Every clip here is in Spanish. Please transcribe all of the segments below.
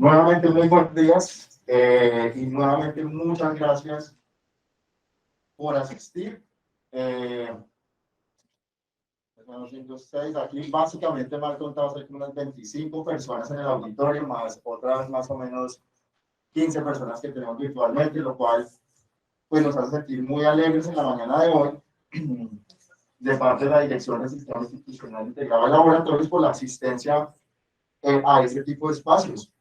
Nuevamente muy buenos días y nuevamente muchas gracias por asistir. Aquí básicamente me han contado ser unas 25 personas en el auditorio, más otras más o menos 15 personas que tenemos virtualmente, lo cual pues, nos hace sentir muy alegres en la mañana de hoy de parte de la Dirección del Sistema Institucional Integrado de Laboratorios por la asistencia a este tipo de espacios.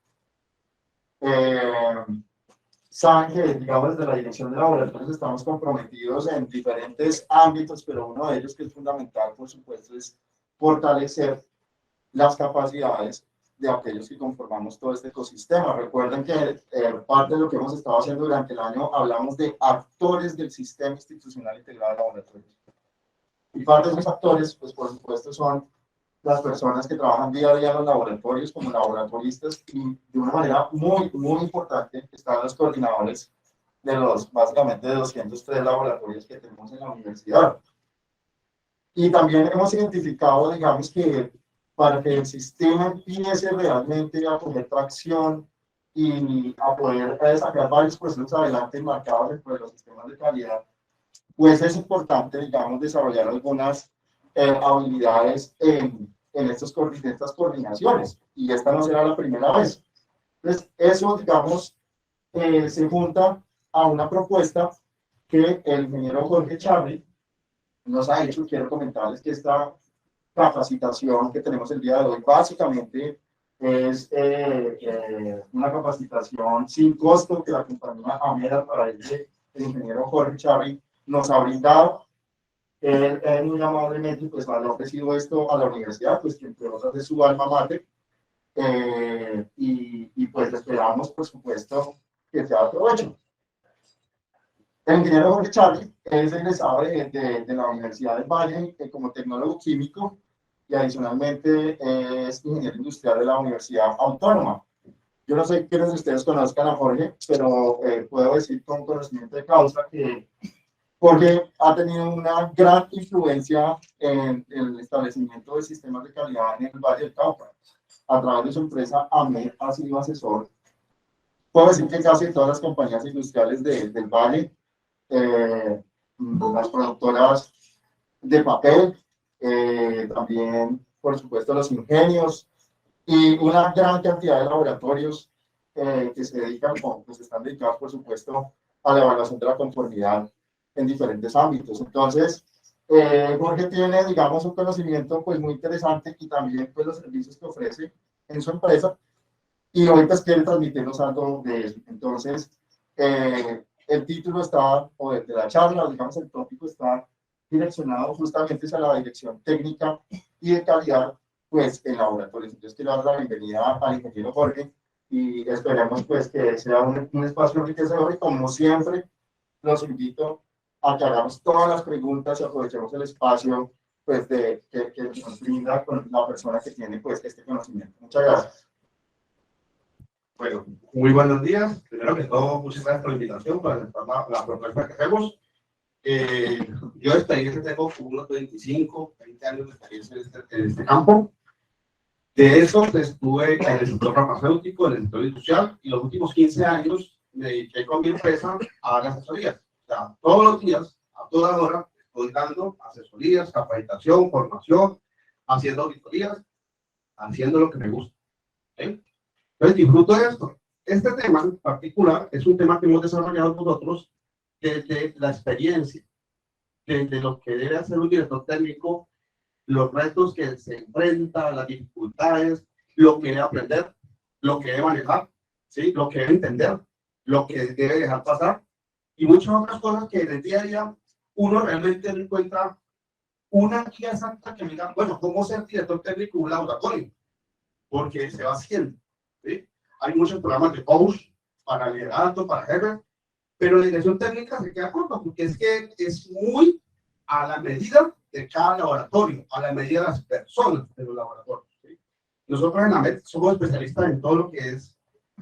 Saben que, digamos, desde la Dirección de Laboratorios estamos comprometidos en diferentes ámbitos, pero uno de ellos que es fundamental, por supuesto, es fortalecer las capacidades de aquellos que conformamos todo este ecosistema. Recuerden que parte de lo que hemos estado haciendo durante el año, hablamos de actores del sistema institucional integrado de laboratorios. Y parte de esos actores, pues por supuesto, son las personas que trabajan día a día en los laboratorios como laboratoristas y de una manera muy, muy importante están los coordinadores de los, básicamente, de 203 laboratorios que tenemos en la universidad. Y también hemos identificado, digamos, que para que el sistema empiece realmente a coger tracción y a poder sacar varios procesos adelante enmarcados dentro de los sistemas de calidad, pues es importante, digamos, desarrollar algunas habilidades en estas coordinaciones, y esta no será la primera vez. Entonces, eso, digamos, se junta a una propuesta que el ingeniero Jorge Charri nos ha hecho. Quiero comentarles que esta capacitación que tenemos el día de hoy básicamente es una capacitación sin costo que la compañía Ameda, para el ingeniero Jorge Charri, nos ha brindado. Él muy amablemente pues, le ha ofrecido esto a la universidad, pues que entre otras es su alma mater, y pues esperamos, por supuesto, que sea de provecho. El ingeniero Jorge Charri es egresado de la Universidad del Valle como tecnólogo químico y adicionalmente es ingeniero industrial de la Universidad Autónoma. Yo no sé quiénes de ustedes conozcan a Jorge, pero puedo decir con conocimiento de causa que Jorge ha tenido una gran influencia en el establecimiento de sistemas de calidad en el Valle del Cauca. A través de su empresa AMED ha sido asesor. Puedo decir que casi todas las compañías industriales del Valle, las productoras de papel, también, por supuesto, los ingenios y una gran cantidad de laboratorios que se dedican, pues están dedicados, por supuesto, a la evaluación de la conformidad en diferentes ámbitos. Entonces, Jorge tiene, digamos, un conocimiento pues muy interesante y también pues los servicios que ofrece en su empresa, y hoy pues quiere transmitirnos algo de eso. Entonces, el título está, o de la charla, digamos, el tópico está direccionado justamente hacia la dirección técnica y de calidad pues en laboratorios. Entonces quiero dar la bienvenida al ingeniero Jorge y esperemos pues que sea un espacio enriquecedor, y como siempre los invito a que hagamos todas las preguntas y aprovechemos el espacio pues que nos brinda con la persona que tiene pues este conocimiento. Muchas gracias. Bueno, muy buenos días. Primero que todo, muchas gracias por la invitación para la propuesta que hacemos. Yo de experiencia tengo unos 25, 20 años de experiencia en este campo. De eso estuve en el sector farmacéutico, en el sector industrial, y los últimos 15 años me dediqué con mi empresa a dar asesorías. O sea, todos los días, a toda hora, estoy dando asesorías, capacitación, formación, haciendo auditorías, haciendo lo que me gusta. ¿Sí? Entonces, disfruto de esto. Este tema en particular es un tema que hemos desarrollado nosotros desde la experiencia, desde lo que debe hacer un director técnico, los retos que se enfrenta, las dificultades, lo que debe aprender, lo que debe manejar, ¿sí? Lo que debe entender, lo que debe dejar pasar, y muchas otras cosas que en el día a día uno realmente no encuentra una guía exacta que me diga, bueno, ¿cómo ser director técnico de un laboratorio? Porque se va haciendo. ¿Sí? Hay muchos programas de coach para liderazgo, para jefe, pero la dirección técnica se queda corta porque es que es muy a la medida de cada laboratorio, a la medida de las personas de los laboratorios. ¿Sí? Nosotros en AMED somos especialistas en todo lo que es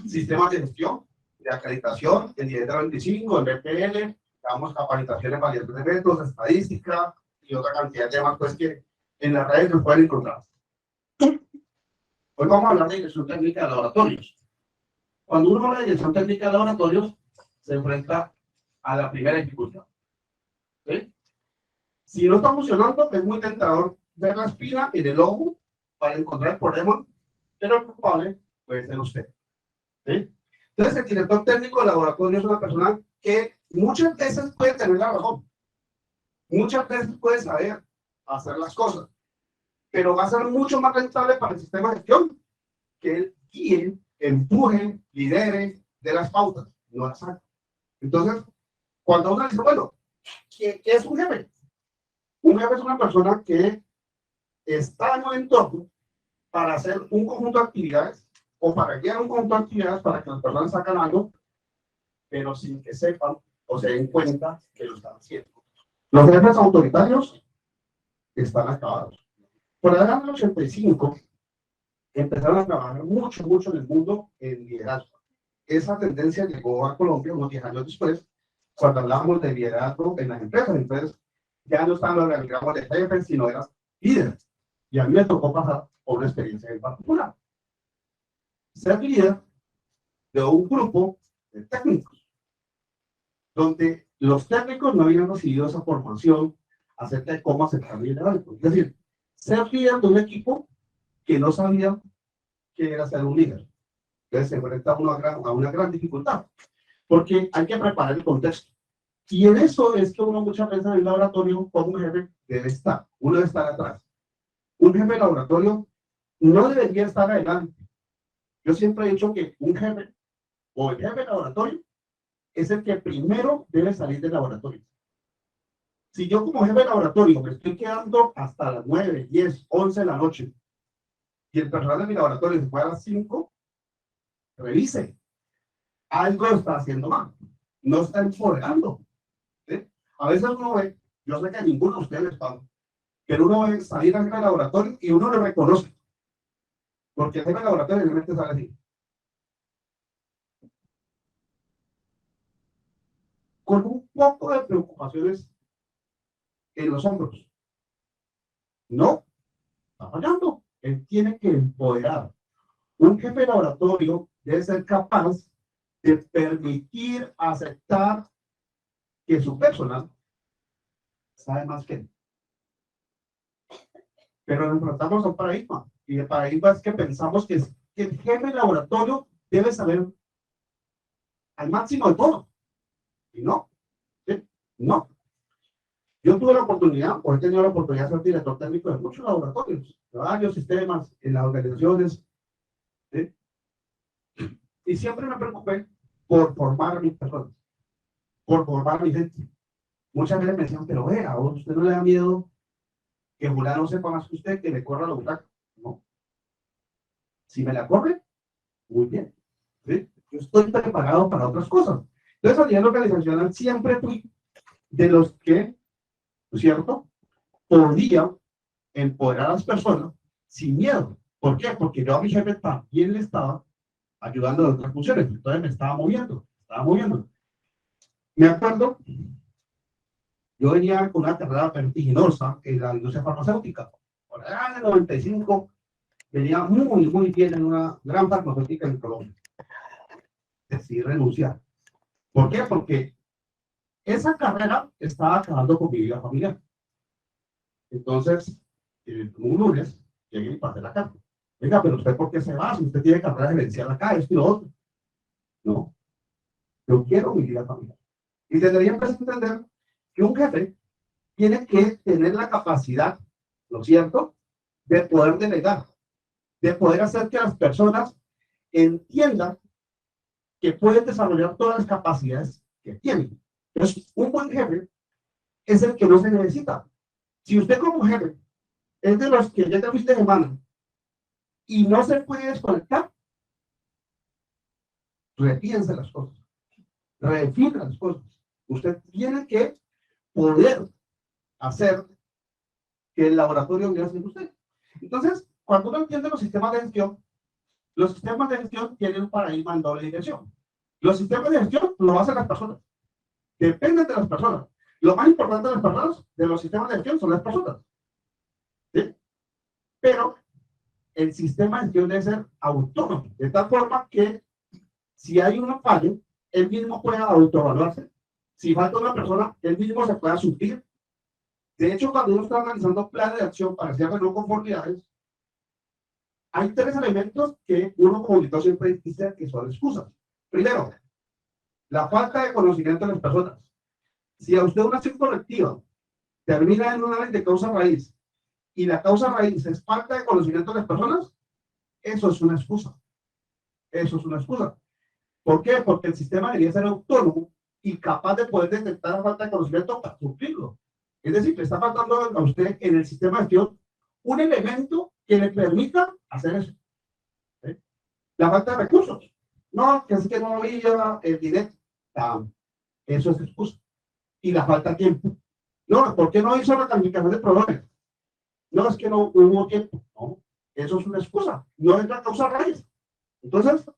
sistemas de gestión, de acreditación, en IES 25, en BPL, damos capacitaciones para variables de métodos, estadística y otra cantidad de temas pues, que en las redes se pueden encontrar. Hoy vamos a hablar de dirección técnica de laboratorios. Cuando uno habla de dirección técnica de laboratorios, se enfrenta a la primera dificultad. ¿Sí? Si no está funcionando, es muy tentador ver la espina en el ojo para encontrar el problema, pero el culpable puede ser usted. ¿Sí? Entonces, el director técnico de laboratorio es una persona que muchas veces puede tener la razón, muchas veces puede saber hacer las cosas, pero va a ser mucho más rentable para el sistema de gestión que él guíe, empuje, lidere de las pautas, no las haga. Entonces, cuando uno dice, bueno, ¿qué es un jefe? Un jefe es una persona que está en un entorno para hacer un conjunto de actividades o para guiar un conjunto de actividades para que las personas sacan algo, pero sin que sepan o se den cuenta que lo están haciendo. Los jefes autoritarios están acabados. Por allá en el 85 empezaron a trabajar mucho en el mundo en liderazgo. Esa tendencia llegó a Colombia unos 10 años después, cuando hablábamos de liderazgo en las empresas. Entonces, ya no estaban los organigramas de jefes, sino eran líderes. Y a mí me tocó pasar por una experiencia en particular. Ser líder de un grupo de técnicos, donde los técnicos no habían recibido esa formación acerca de cómo aceptar liderazgo. Es decir, ser líder de un equipo que no sabía qué era ser un líder. Entonces se enfrenta uno a una gran dificultad, porque hay que preparar el contexto. Y en eso es que uno muchas veces en el laboratorio, como un jefe, debe estar. Uno debe estar atrás. Un jefe de laboratorio no debería estar adelante. Yo siempre he dicho que un jefe o el jefe de laboratorio es el que primero debe salir del laboratorio. Si yo como jefe de laboratorio me estoy quedando hasta las 9, 10, 11 de la noche y el personal de mi laboratorio se fue a las 5, revise. Algo está haciendo mal. No está empoderando. ¿Sí? A veces uno ve, yo sé que a ninguno de ustedes les paga, pero uno ve salir al laboratorio y uno lo reconoce. Porque el jefe de laboratorio realmente sale así. Con un poco de preocupaciones en los hombros. No, está fallando. Él tiene que empoderar. Un jefe de laboratorio debe ser capaz de permitir, aceptar que su personal sabe más que él. Pero nos enfrentamos a un paradigma. Y el paradigma es que pensamos que el jefe de laboratorio debe saber al máximo de todo. Y no, ¿sí? No. Yo tuve la oportunidad, o he tenido la oportunidad de ser director técnico de muchos laboratorios, de varios sistemas en las organizaciones, ¿sí? Y siempre me preocupé por formar a mis personas, por formar a mi gente. Muchas veces me decían, pero vea, ¿a usted no le da miedo que fulano sepa más que usted, que le corra la butaca? No. Si me la corre, muy bien. ¿Sí? Yo estoy preparado para otras cosas. Entonces, a nivel organizacional, siempre fui de los que, ¿no es cierto?, podía empoderar a las personas sin miedo. ¿Por qué? Porque yo a mi jefe también le estaba ayudando en otras funciones. Entonces me estaba moviendo, estaba moviendo. Me acuerdo, yo venía con una carrera vertiginosa en la industria farmacéutica. Por allá en el 95, venía muy bien en una gran farmacéutica en Colombia. Decidí renunciar. ¿Por qué? Porque esa carrera estaba acabando con mi vida familiar. Entonces, un lunes, llegué y pasé la carta. Venga, pero usted, ¿por qué se va? Si usted tiene carrera gerencial acá, esto y lo otro. No, yo quiero mi vida familiar. Y tendrían que entender que un jefe tiene que tener la capacidad, ¿no es cierto?, de poder delegar, de poder hacer que las personas entiendan que pueden desarrollar todas las capacidades que tienen. Entonces, un buen jefe es el que no se necesita. Si usted como jefe es de los que llega a fin de semana y no se puede desconectar, repiense las cosas, redefina las cosas. Usted tiene que poder hacer que el laboratorio viene haciendo usted. Entonces, cuando uno entiende los sistemas de gestión tienen un paradigma en doble dirección. Los sistemas de gestión lo hacen las personas. Dependen de las personas. Lo más importante de las personas, de los sistemas de gestión, son las personas. ¿Sí? Pero el sistema de gestión debe ser autónomo, de tal forma que Si hay un fallo, él mismo puede autoevaluarse. Si falta una persona, él mismo se puede suplir. De hecho, cuando uno está analizando planes de acción para cierre de no conformidades, hay tres elementos que uno como auditor siempre dice que son excusas. Primero, la falta de conocimiento de las personas. Si a usted una acción correctiva termina en una ley de causa raíz y la causa raíz es falta de conocimiento de las personas, eso es una excusa. Eso es una excusa. ¿Por qué? Porque el sistema debería ser autónomo y capaz de poder detectar la falta de conocimiento para cumplirlo. Es decir, le está faltando a usted en el sistema de gestión un elemento que le permita hacer eso. ¿Sí? La falta de recursos. No, que es que no había el dinero. Eso es excusa. Y la falta de tiempo. No, ¿por qué no hizo la calificación de proveedores? No, es que no hubo tiempo. No, eso es una excusa. No es la causa raíz. Entonces,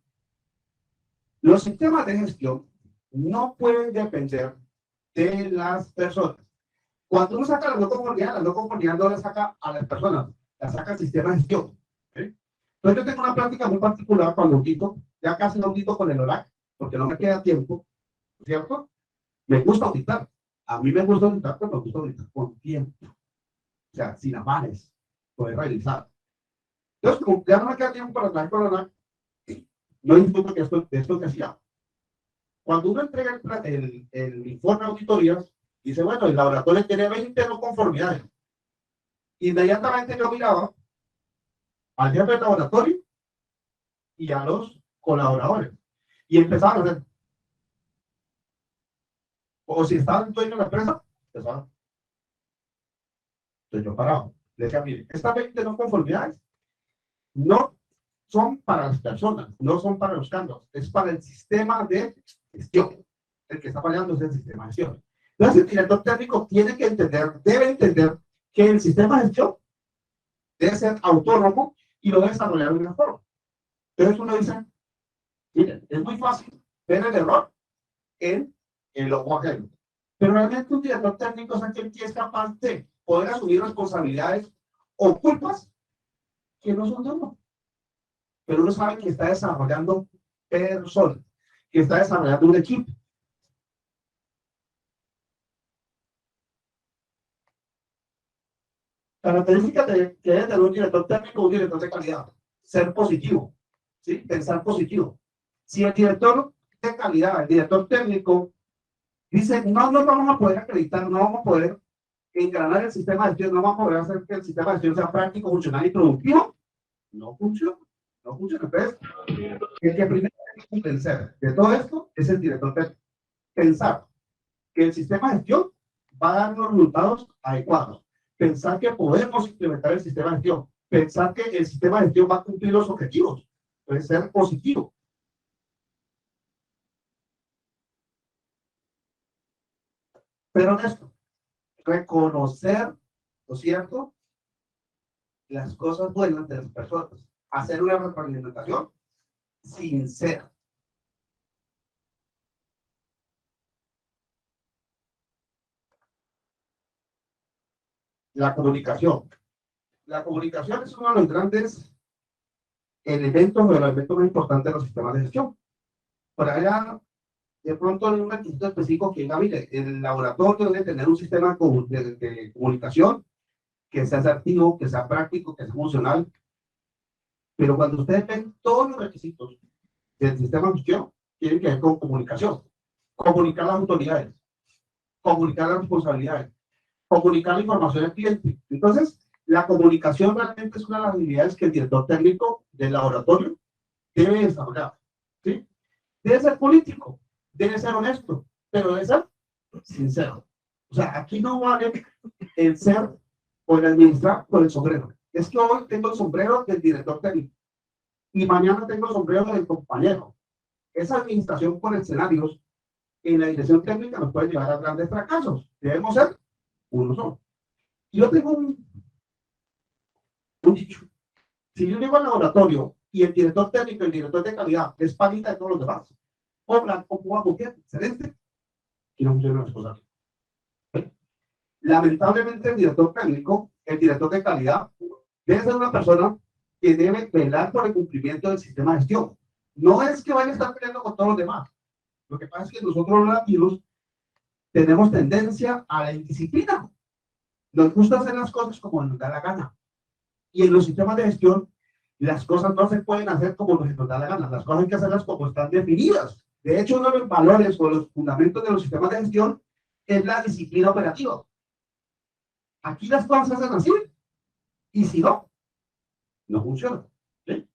los sistemas de gestión no pueden depender de las personas. Cuando uno saca la no conformidad no la saca a las personas, la saca al sistema de gestión. ¿Sí? Entonces yo tengo una práctica muy particular cuando audito, ya casi no audito con el ORAC, porque no me queda tiempo, ¿cierto? Me gusta auditar. A mí me gusta auditar, pero me gusta auditar con tiempo. O sea, sin afanes, poder realizar. Entonces, como ya no me queda tiempo para trabajar con el ORAC, no disfruto de esto que hacía. Cuando uno entrega el informe de auditorías, dice, bueno, el laboratorio tiene 20 no conformidades. Inmediatamente yo miraba al jefe del laboratorio y a los colaboradores. Y empezaban a hacer, o si estaba el dueño de la empresa, empezaban. Entonces yo paraba. Le decía, mire, estas 20 no conformidades no son para las personas, no son para los cargos, es para el sistema de gestión. El que está fallando es el sistema de gestión. Entonces, el director técnico tiene que entender, debe entender que el sistema de gestión debe ser autónomo y lo debe desarrollar de una forma. Entonces uno dice, miren, es muy fácil ver el error en el ojo ajeno. Pero realmente un director técnico es aquel que es capaz de poder asumir responsabilidades o culpas que no son de uno. Pero uno sabe que está desarrollando personas, que está desarrollando un equipo. Características que debe tener un director técnico, un director de calidad. Ser positivo, ¿sí? Pensar positivo. Si el director de calidad, el director técnico, dice, no nos vamos a poder acreditar, no vamos a poder engranar el sistema de gestión, no vamos a poder hacer que el sistema de gestión sea práctico, funcional y productivo, no funciona. No funciona. Entonces, el que primero tiene que convencer de todo esto es el director técnico. Pensar que el sistema de gestión va a dar unos resultados adecuados. Pensar que podemos implementar el sistema de gestión. Pensar que el sistema de gestión va a cumplir los objetivos. Puede ser positivo. Pero honesto, reconocer, ¿no es cierto?, las cosas buenas de las personas. Hacer una retroalimentación sincera. La comunicación. La comunicación es uno de los grandes elementos, o de los elementos más importantes de los sistemas de gestión. Por allá, de pronto hay un requisito específico que diga, mire, el laboratorio debe tener un sistema de comunicación que sea asertivo, que sea práctico, que sea funcional. Pero cuando ustedes ven todos los requisitos del sistema de gestión, tienen que ver con comunicación. Comunicar las autoridades, comunicar las responsabilidades, comunicar la información al cliente. Entonces, la comunicación realmente es una de las habilidades que el director técnico del laboratorio debe desarrollar. ¿Sí? Debe ser político, debe ser honesto, pero debe ser sincero. O sea, aquí no vale el ser o el administrar con el sombrero. Es que hoy tengo el sombrero del director técnico y mañana tengo el sombrero del compañero. Esa administración por escenarios en la dirección técnica nos puede llevar a grandes fracasos. Debemos ser uno solo. Y yo tengo un dicho. Si yo llego al laboratorio y el director técnico y el director de calidad es panita de todos los demás, o blanco, o bien, excelente, y no funcionan las cosas. ¿Sí? Lamentablemente, el director técnico, el director de calidad, debe ser una persona que debe velar por el cumplimiento del sistema de gestión. No es que vaya a estar peleando con todos los demás. Lo que pasa es que nosotros los latinos tenemos tendencia a la indisciplina. Nos gusta hacer las cosas como nos da la gana. Y en los sistemas de gestión, las cosas no se pueden hacer como nos da la gana. Las cosas hay que hacerlas como están definidas. De hecho, uno de los valores o los fundamentos de los sistemas de gestión es la disciplina operativa. Aquí las cosas se hacen así. Y si no, no funciona. ¿Sí?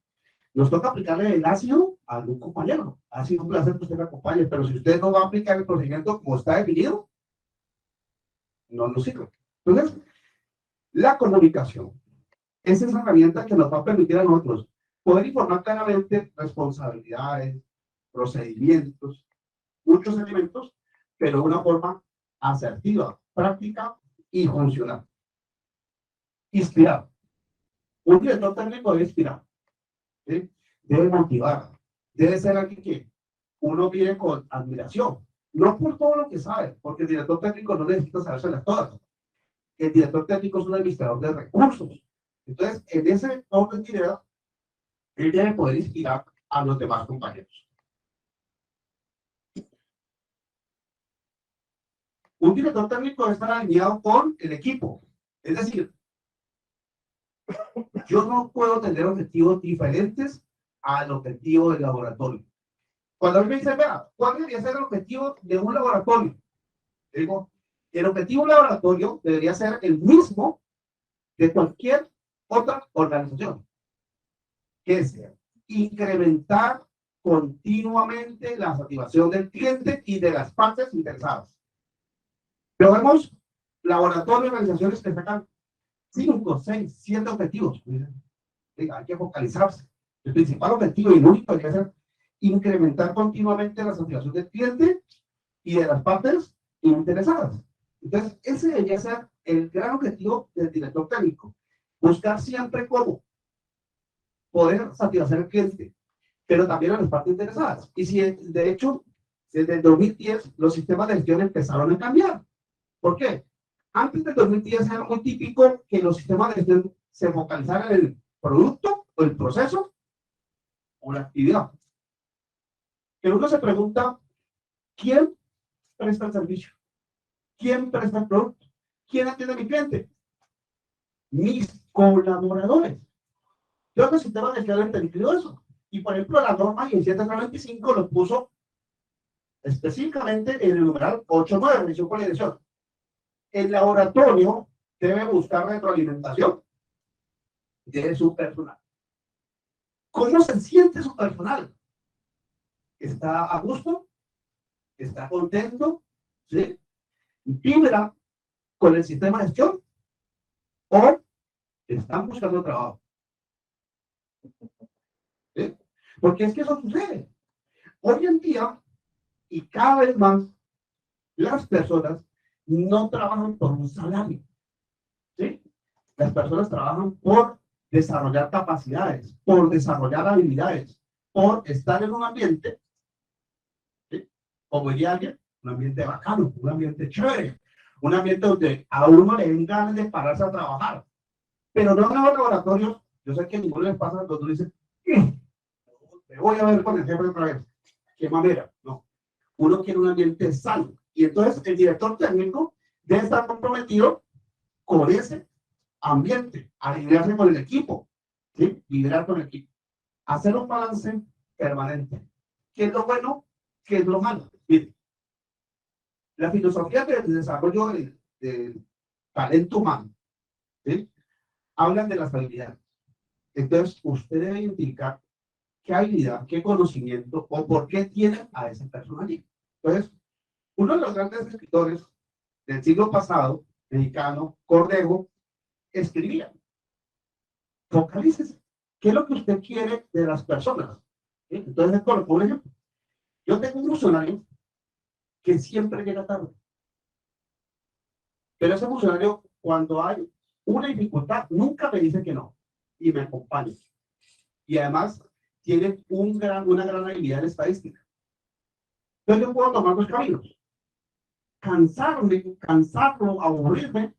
Nos toca aplicarle el ácido a algún compañero. Ha sido un placer que usted me acompañe, pero si usted no va a aplicar el procedimiento como está definido, no nos sirve. Entonces, la comunicación es esa herramienta que nos va a permitir a nosotros poder informar claramente responsabilidades, procedimientos, muchos elementos, pero de una forma asertiva, práctica y funcional. Inspirar. Un director técnico debe inspirar, ¿sí? Debe motivar, debe ser alguien que uno mire con admiración, no por todo lo que sabe, porque el director técnico no necesita sabérselas todas. El director técnico es un administrador de recursos. Entonces, en ese orden de ideas, él debe poder inspirar a los demás compañeros. Un director técnico debe estar alineado con el equipo. Es decir, yo no puedo tener objetivos diferentes al objetivo del laboratorio. Cuando a mí me dicen, vea, ¿cuál debería ser el objetivo de un laboratorio? Digo, el objetivo de un laboratorio debería ser el mismo de cualquier otra organización, que es incrementar continuamente la satisfacción del cliente y de las partes interesadas. Pero vemos laboratorios, organizaciones que sacan 5, 6, 7 objetivos. Hay que focalizarse. El principal objetivo y el único hay que hacer incrementar continuamente la satisfacción del cliente y de las partes interesadas. Entonces, ese debería ser el gran objetivo del director técnico. Buscar siempre cómo poder satisfacer al cliente, pero también a las partes interesadas. Y si, de hecho, desde el 2010 los sistemas de gestión empezaron a cambiar. ¿Por qué? Antes del 2010 era muy típico que los sistemas de gestión se focalizaran en el producto o el proceso o la actividad. Pero uno se pregunta, ¿quién presta el servicio? ¿Quién presta el producto? ¿Quién atiende a mi cliente? Mis colaboradores. Yo que el sistema de gestión ha entendido eso. Y por ejemplo, la norma 17325 lo puso específicamente en el numeral 8.9, revisión por la dirección. El laboratorio debe buscar retroalimentación de su personal. ¿Cómo se siente su personal? ¿Está a gusto? ¿Está contento? ¿Sí? ¿Vibra con el sistema de gestión? ¿O están buscando trabajo? ¿Sí? Porque es que eso sucede. Hoy en día, y cada vez más, las personas no trabajan por un salario. ¿Sí? Las personas trabajan por desarrollar capacidades, por desarrollar habilidades, por estar en un ambiente, ¿sí? Como diría alguien, un ambiente bacano, un ambiente chévere, un ambiente donde a uno le den ganas de pararse a trabajar. Pero no en los laboratorios, yo sé que a ninguno les pasa cuando dicen, me voy a ver con el jefe otra vez. ¿Qué manera? No. Uno quiere un ambiente sano. Y entonces el director técnico debe estar comprometido con ese ambiente, alinearse con el equipo, ¿sí? Liderar con el equipo, hacer un balance permanente. ¿Qué es lo bueno? ¿Qué es lo malo? Miren, la filosofía del desarrollo del talento humano, ¿sí? Hablan de las habilidades. Entonces, usted debe indicar qué habilidad, qué conocimiento o por qué tiene a esa persona allí. Entonces, uno de los grandes escritores del siglo pasado, mexicano, Cornejo, escribía: focalícese. ¿Qué es lo que usted quiere de las personas? ¿Sí? Entonces, por ejemplo, yo tengo un funcionario que siempre llega tarde. Pero ese funcionario, cuando hay una dificultad, nunca me dice que no. Y me acompaña. Y además, tiene una gran habilidad en estadística. Entonces, yo puedo tomar dos caminos: cansarlo, aburrirme,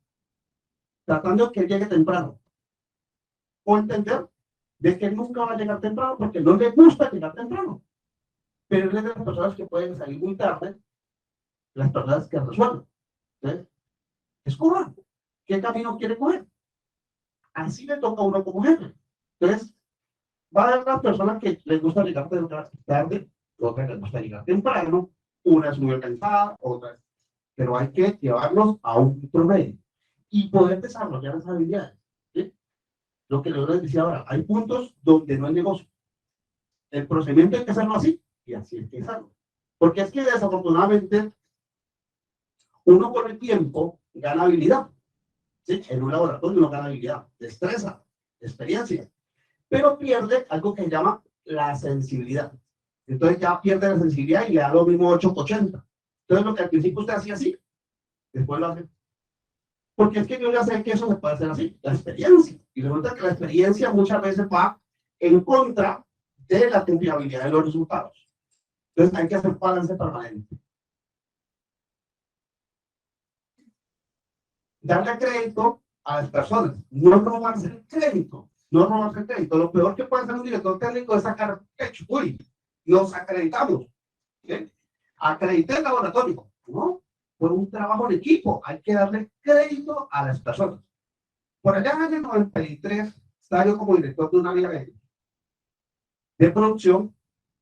tratando de que llegue temprano. O entender de que nunca va a llegar temprano porque no le gusta llegar temprano. Pero es de las personas que pueden salir muy tarde, las personas que resuelven. Entonces, escoja qué camino quiere coger. Así le toca a uno como jefe. Entonces, va a haber las personas que les gusta llegar tarde, otras les gusta llegar temprano, una es muy organizada, otra. Pero hay que llevarlos a un promedio y poder desarrollar esas habilidades. ¿Sí? Lo que les decía ahora, hay puntos donde no hay negocio. El procedimiento hay que hacerlo así y así hay que hacerlo. Porque es que desafortunadamente uno con el tiempo gana habilidad. ¿Sí? En un laboratorio uno gana habilidad, destreza, experiencia, pero pierde algo que se llama la sensibilidad. Entonces ya pierde la sensibilidad y le da lo mismo 880. Entonces lo que al principio usted hacía así, después lo hace. Porque es que yo ya sé que eso se puede hacer así, la experiencia. Y resulta que la experiencia muchas veces va en contra de la confiabilidad de los resultados. Entonces hay que hacer balance permanente. Darle crédito a las personas, no robarse el crédito, no robarse el crédito. Lo peor que puede hacer un director técnico es sacar pecho. Uy, nos acreditamos. ¿Sí? Acredité el laboratorio, ¿no? Por un trabajo en equipo, hay que darle crédito a las personas. Por allá en el 93, estaba yo como director de una área de producción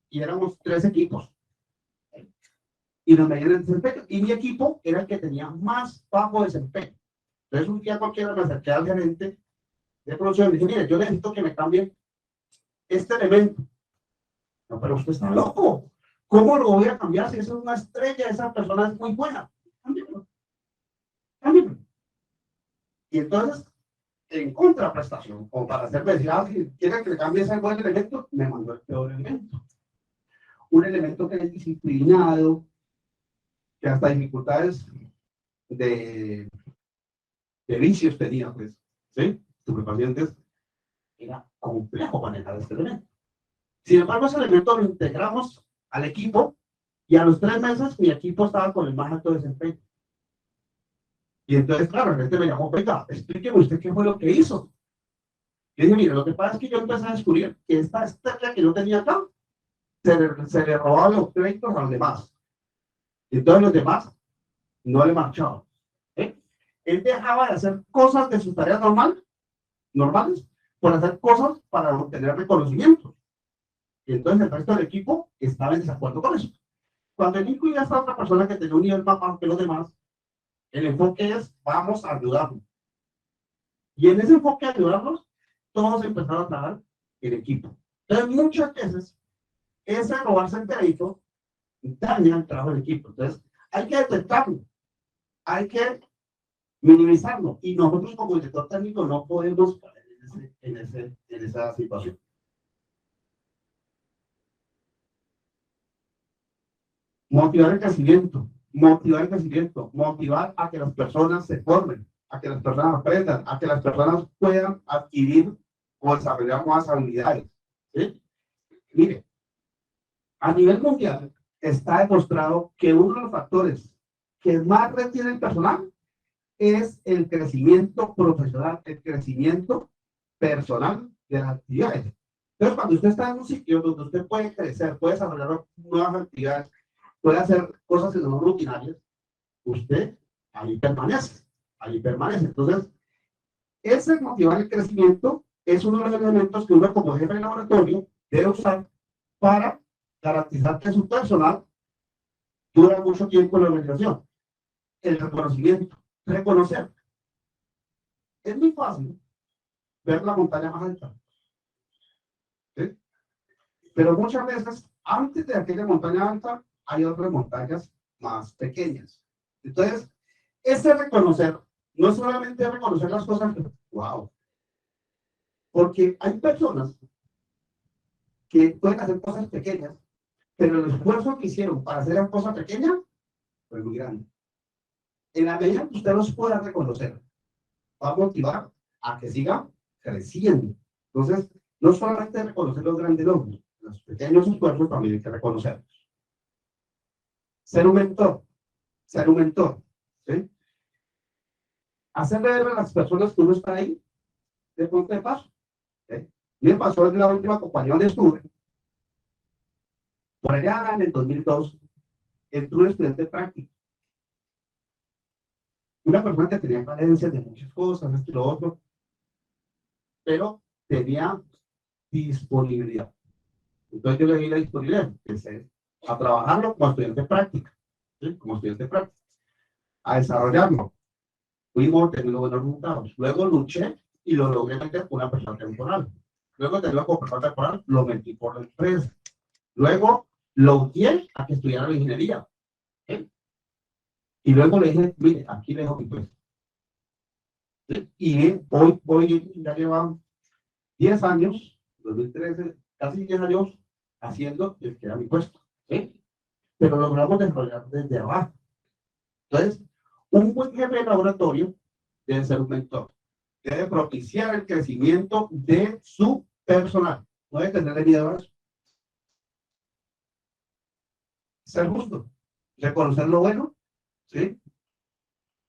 y éramos 3 equipos. Y nos medían el desempeño. Y mi equipo era el que tenía más bajo desempeño. Entonces, un día cualquiera me acerqué al gerente de producción y dije, mire, yo necesito que me cambien este elemento. No, pero usted está loco. ¿Cómo lo voy a cambiar si esa es una estrella? Esa persona es muy buena. Cámbiamelo. Cámbiamelo. Y entonces, en contraprestación, o para hacerme decir, si quiere que le cambie ese buen elemento, me mandó el peor elemento. Un elemento que es disciplinado, que hasta dificultades de, de vicios tenía, pues, ¿sí? Estupefacientes, era complejo manejar este elemento. Sin embargo, ese elemento lo integramos al equipo y a los 3 meses mi equipo estaba con el más alto desempeño. Y entonces, claro, el gerente me llamó, venga, explíqueme usted qué fue lo que hizo. Y dije, mire, lo que pasa es que yo empecé a descubrir que esta estrella que yo tenía acá se le robaban los créditos a los demás. Y entonces los demás no le marchaban. ¿Eh? Él dejaba de hacer cosas de sus tareas normales por hacer cosas para obtener reconocimiento. Y entonces el resto del equipo estaba en desacuerdo con eso. Cuando el incluía a esta otra persona que tenía un nivel más bajo que los demás, el enfoque es, vamos a ayudarnos. Y en ese enfoque de ayudarnos, todos empezaron a trabajar en equipo. Entonces, muchas veces, ese robarse el crédito daña el trabajo del equipo. Entonces, hay que detectarlo, hay que minimizarlo. Y nosotros como director técnico no podemos caer en esa situación. Motivar el crecimiento, motivar a que las personas se formen, a que las personas aprendan, a que las personas puedan adquirir o desarrollar más habilidades. ¿Sí? Mire, a nivel mundial está demostrado que uno de los factores que más retiene el personal es el crecimiento profesional, el crecimiento personal de las actividades. Entonces, cuando usted está en un sitio donde usted puede crecer, puede desarrollar nuevas actividades, puede hacer cosas que no son rutinarias, usted ahí permanece, ahí permanece. Entonces, ese motivar el crecimiento es uno de los elementos que uno como jefe de laboratorio debe usar para garantizar que su personal dura mucho tiempo en la organización. El reconocimiento, reconocer. Es muy fácil ver la montaña más alta, ¿sí? Pero muchas veces, antes de aquella montaña alta, hay otras montañas más pequeñas. Entonces, ese reconocer, no es solamente reconocer las cosas, wow, porque hay personas que pueden hacer cosas pequeñas, pero el esfuerzo que hicieron para hacer una cosa pequeña fue muy grande. En la medida que usted los pueda reconocer, va a motivar a que siga creciendo. Entonces, no solamente reconocer los grandes logros, los pequeños esfuerzos también hay que reconocerlos. Ser un mentor, ser un mentor, ¿sí? Hacerle ver a las personas que uno está ahí, de punto de paso. ¿Sí? Me pasó en la última compañía donde estuve, por allá en el 2002, entró un estudiante práctico. Una persona que tenía carencias de muchas cosas, esto y lo otro, pero tenía disponibilidad. Entonces yo le di la disponibilidad, empecé a trabajarlo como estudiante práctico, ¿sí? Como estudiante práctico, a desarrollarlo. Fuimos teniendo buenos resultados. Luego luché y lo logré meter con una persona temporal. Luego de la persona temporal, lo metí por la empresa. Luego lo guié a que estudiara la ingeniería. ¿Sí? Y luego le dije, mire, aquí le dejo mi puesto. ¿Sí? Y hoy ya llevan 10 años, 2013, casi 10 años haciendo el que era mi puesto. ¿Sí? Pero logramos desarrollar desde abajo. Entonces, un buen jefe de laboratorio debe ser un mentor. Debe propiciar el crecimiento de su personal. No debe tenerle miedo a eso. Ser justo. Reconocer lo bueno, ¿sí?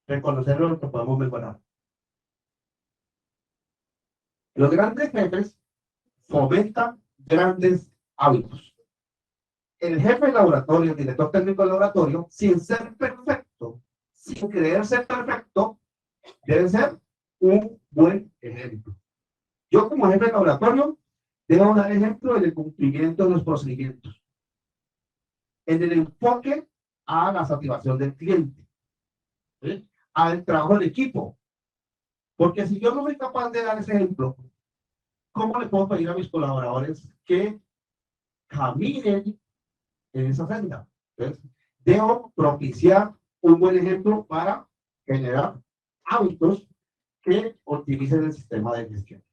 Reconocer lo que podemos mejorar. Los grandes jefes fomentan grandes hábitos. El jefe de laboratorio, el director técnico de laboratorio, sin ser perfecto, sin creer ser perfecto, debe ser un buen ejemplo. Yo como jefe de laboratorio debo dar ejemplo en el cumplimiento de los procedimientos, en el enfoque a la satisfacción del cliente, ¿sí? Al trabajo en equipo. Porque si yo no soy capaz de dar ese ejemplo, ¿cómo le puedo pedir a mis colaboradores que caminen en esa senda? Entonces, debo propiciar un buen ejemplo para generar hábitos que optimicen el sistema de gestión.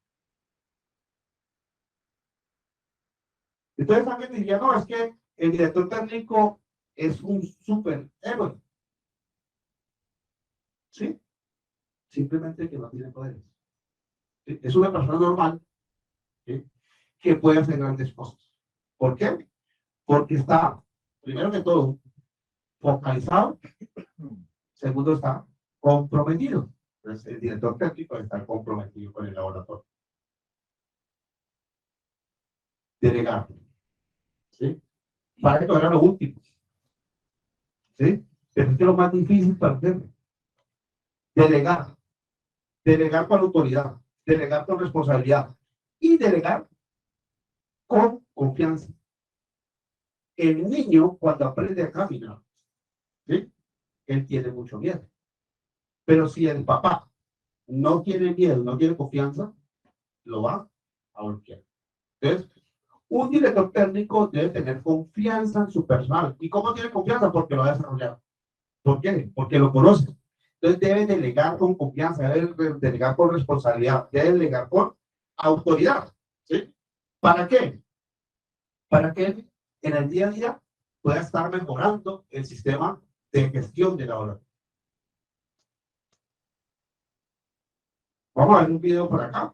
Entonces alguien diría, no, es que el director técnico es un superhéroe. ¿Sí? Simplemente que no tiene poderes. ¿Sí? Es una persona normal, ¿sí? Que puede hacer grandes cosas. ¿Por qué? Porque está, primero que todo, focalizado. Segundo, está comprometido. Entonces, el director técnico está comprometido con el laboratorio. Delegar. ¿Sí? Para esto era lo último. ¿Sí? Pero es que lo más difícil para hacer. Delegar. Delegar con autoridad. Delegar con responsabilidad. Y delegar con confianza. El niño, cuando aprende a caminar, ¿sí? Él tiene mucho miedo. Pero si el papá no tiene miedo, no tiene confianza, lo va a golpear. Entonces, un director técnico debe tener confianza en su personal. ¿Y cómo tiene confianza? Porque lo ha desarrollado. ¿Por qué? Porque lo conoce. Entonces, debe delegar con confianza, debe delegar con responsabilidad, debe delegar con autoridad. ¿Sí? ¿Para qué? Para que en el día a día pueda estar mejorando el sistema de gestión de la obra. Vamos a ver un video por acá.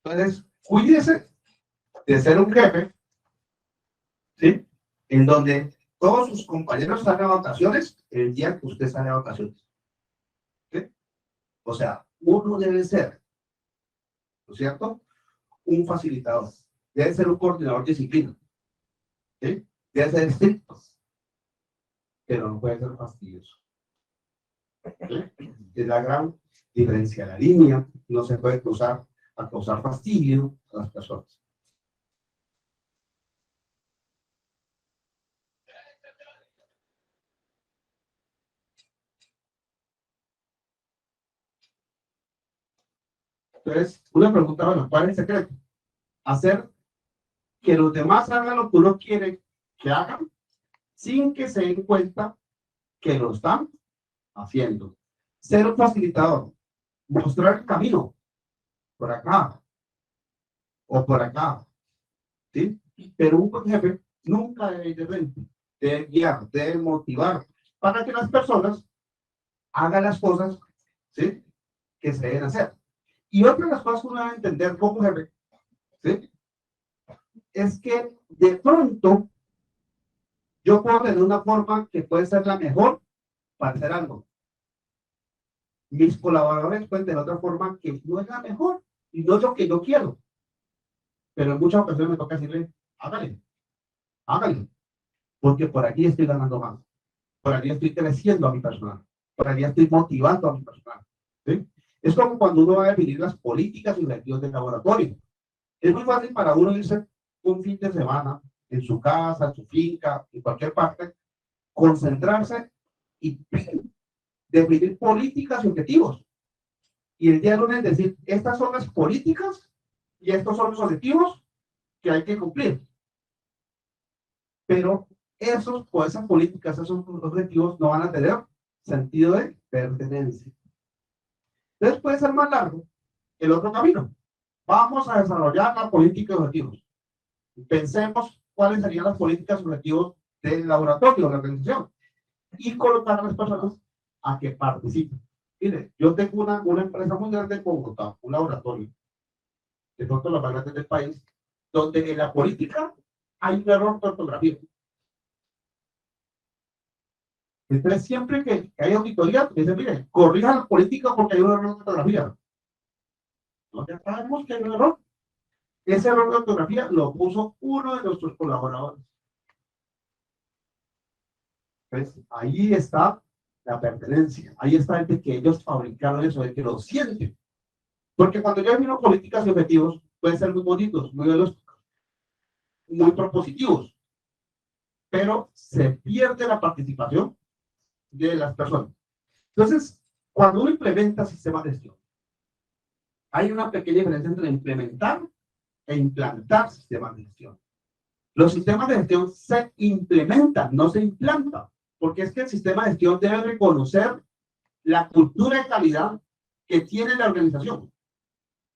Entonces, cuídese de ser un jefe, ¿sí? En donde todos sus compañeros están de vacaciones el día que usted sale de vacaciones. ¿Sí? O sea, uno debe ser, ¿no es cierto? Un facilitador. Debe ser un coordinador de disciplina. ¿Sí? Debe ser estricto, pero no puede ser fastidioso. ¿Sí? Es la gran diferencia. La línea no se puede cruzar a causar fastidio a las personas. Entonces, una pregunta, bueno, ¿cuál es el secreto? Hacer que los demás hagan lo que uno quiere que hagan sin que se den cuenta que lo están haciendo. Ser un facilitador, mostrar el camino por acá, o por acá, ¿sí? Pero un buen jefe nunca debe ir de frente, debe guiar, debe motivar para que las personas hagan las cosas, ¿sí?, que se deben hacer. Y otra de las cosas que uno debe entender como jefe, ¿sí?, es que de pronto yo puedo tener una forma que puede ser la mejor para hacer algo. Mis colaboradores pueden tener otra forma que no es la mejor y no es lo que yo quiero. Pero en muchas ocasiones me toca decirle, hágale, hágale, porque por aquí estoy ganando más. Por allí estoy creciendo a mi personal. Por allí estoy motivando a mi personal. ¿Sí? Es como cuando uno va a definir las políticas y objetivos del laboratorio. Es muy fácil para uno irse un fin de semana en su casa, en su finca, en cualquier parte, concentrarse y definir políticas y objetivos. Y el día lunes decir, estas son las políticas y estos son los objetivos que hay que cumplir. Pero esos, pues, esas políticas, esos objetivos no van a tener sentido de pertenencia. Entonces puede ser más largo el otro camino. Vamos a desarrollar la política de objetivos. Pensemos cuáles serían las políticas y objetivos del laboratorio, de la organización, y colocar a las personas a que participen. Mire, yo tengo una empresa muy grande en Bogotá, un laboratorio, de pronto la más grande del país, donde en la política hay un error de ortografía. Entonces, siempre que hay auditoría, dicen, mire, corrija la política porque hay un error de ortografía. No, ya sabemos que hay un error. Ese error de ortografía lo puso uno de nuestros colaboradores. Entonces, ahí está la pertenencia. Ahí está el de que ellos fabricaron eso, de que lo sienten. Porque cuando yo defino políticas y objetivos, pueden ser muy bonitos, muy elásticos, muy propositivos, pero se pierde la participación de las personas. Entonces, cuando uno implementa sistemas de gestión, hay una pequeña diferencia entre implementar e implantar sistemas de gestión. Los sistemas de gestión se implementan, no se implantan, porque es que el sistema de gestión debe reconocer la cultura de calidad que tiene la organización.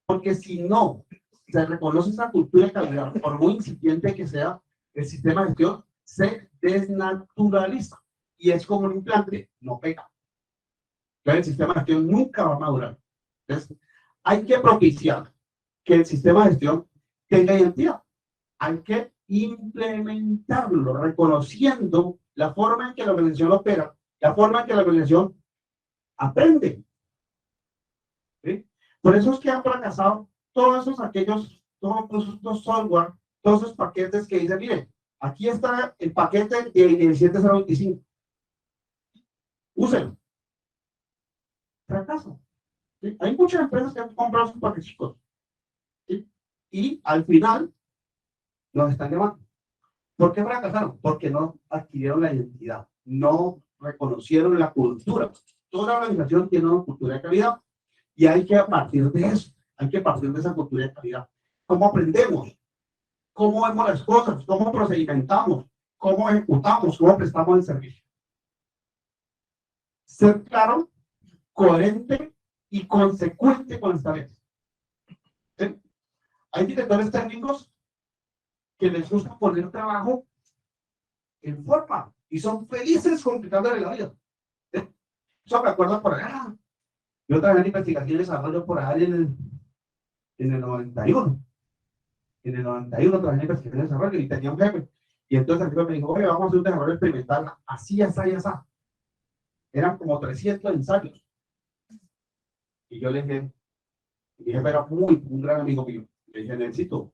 Porque si no se reconoce esa cultura de calidad, por muy incipiente que sea, el sistema de gestión se desnaturaliza y es como un implante, no pega. Entonces el sistema de gestión nunca va a madurar. Entonces, hay que propiciar que el sistema de gestión tenga identidad. Hay que implementarlo, reconociendo la forma en que la organización opera, la forma en que la organización aprende. ¿Sí? Por eso es que han fracasado todos esos software, todos esos paquetes que dicen, miren, aquí está el paquete de 17025. Úsenlo. Fracaso. ¿Sí? Hay muchas empresas que han comprado sus paquetes, ¿sí? Y al final los están llevando. ¿Por qué fracasaron? Porque no adquirieron la identidad, no reconocieron la cultura. Toda organización tiene una cultura de calidad y hay que partir de eso, hay que partir de esa cultura de calidad. ¿Cómo aprendemos? ¿Cómo vemos las cosas? ¿Cómo procedimentamos? ¿Cómo ejecutamos? ¿Cómo prestamos el servicio? Ser claro, coherente y consecuente con las tareas. ¿Sí? Hay directores técnicos que les gusta poner trabajo en forma y son felices complicándole la vida. ¿Sí? Eso me acuerdo por allá. Yo trabajé en investigación y desarrollo por allá en el 91. En el 91 trabajé en investigación y desarrollo y tenía un jefe. Y entonces el jefe me dijo, oye, vamos a hacer un desarrollo experimental así, así, así. Eran como 300 ensayos. Y yo le dije, mi jefe era un gran amigo mío. Le dije, necesito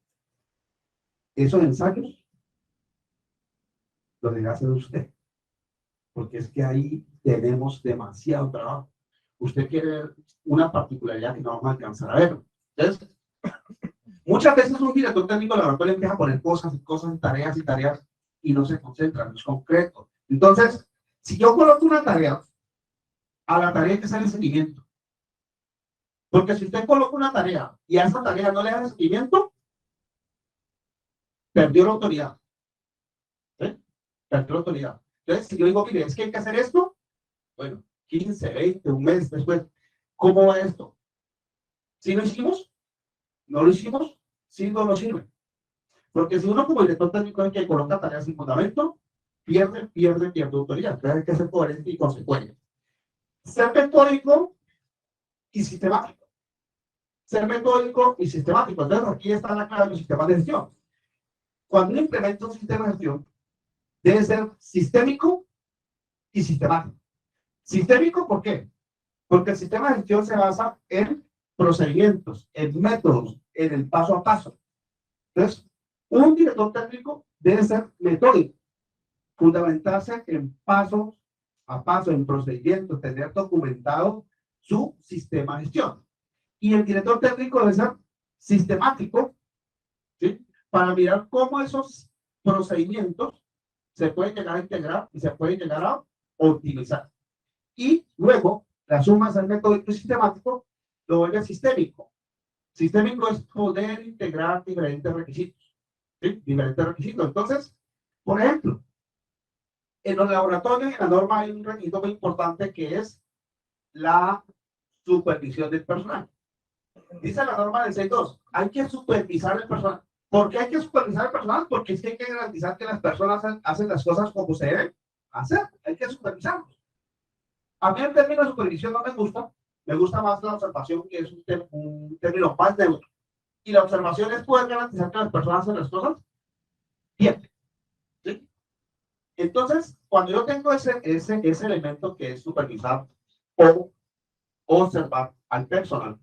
esos ensayos, los debe hacer usted. Porque es que ahí tenemos demasiado trabajo. Usted quiere ver una particularidad que no vamos a alcanzar a ver. Entonces, muchas veces un director técnico de laboratorio empieza a poner cosas y cosas, tareas y tareas, y no se concentra, no es concreto. Entonces, si yo coloco una tarea, a la tarea hay que hacer el seguimiento. Porque si usted coloca una tarea y a esa tarea no le da seguimiento, perdió la autoridad. ¿Sí? Perdió la autoridad. Entonces, si yo digo, mire, es que hay que hacer esto, bueno, 15, 20, un mes después, ¿cómo va esto? ¿Sí lo hicimos? ¿No lo hicimos? sí no lo sirve. Porque si uno como director técnico es que coloca tareas sin fundamento, pierde autoridad. Entonces hay que ser coherente y consecuente. Ser metódico y sistemático. Ser metódico y sistemático. Entonces aquí está la clave de los sistemas de gestión. Cuando uno implementa un sistema de gestión, debe ser sistémico y sistemático. Sistémico, ¿por qué? Porque el sistema de gestión se basa en procedimientos, en métodos, en el paso a paso. Entonces, un director técnico debe ser metódico, fundamentarse en paso a paso, en procedimientos, tener documentado su sistema de gestión. Y el director técnico debe ser sistemático, ¿sí? Para mirar cómo esos procedimientos se pueden llegar a integrar y se pueden llegar a optimizar. Y luego, la suma del método sistemático lo vuelve sistémico. Sistémico es poder integrar diferentes requisitos. ¿Sí? Diferentes requisitos. Entonces, por ejemplo, en los laboratorios, en la norma hay un requisito muy importante que es la supervisión del personal. Dice la norma del 6.2, hay que supervisar el personal. ¿Por qué hay que supervisar el personal? Porque es que hay que garantizar que las personas hacen las cosas como se deben hacer. Hay que supervisarlos. A mí el término de supervisión no me gusta más la observación, que es un término más neutro. Y la observación es poder garantizar que las personas hacen las cosas bien. ¿Sí? Entonces, cuando yo tengo ese elemento que es supervisar o observar al personal,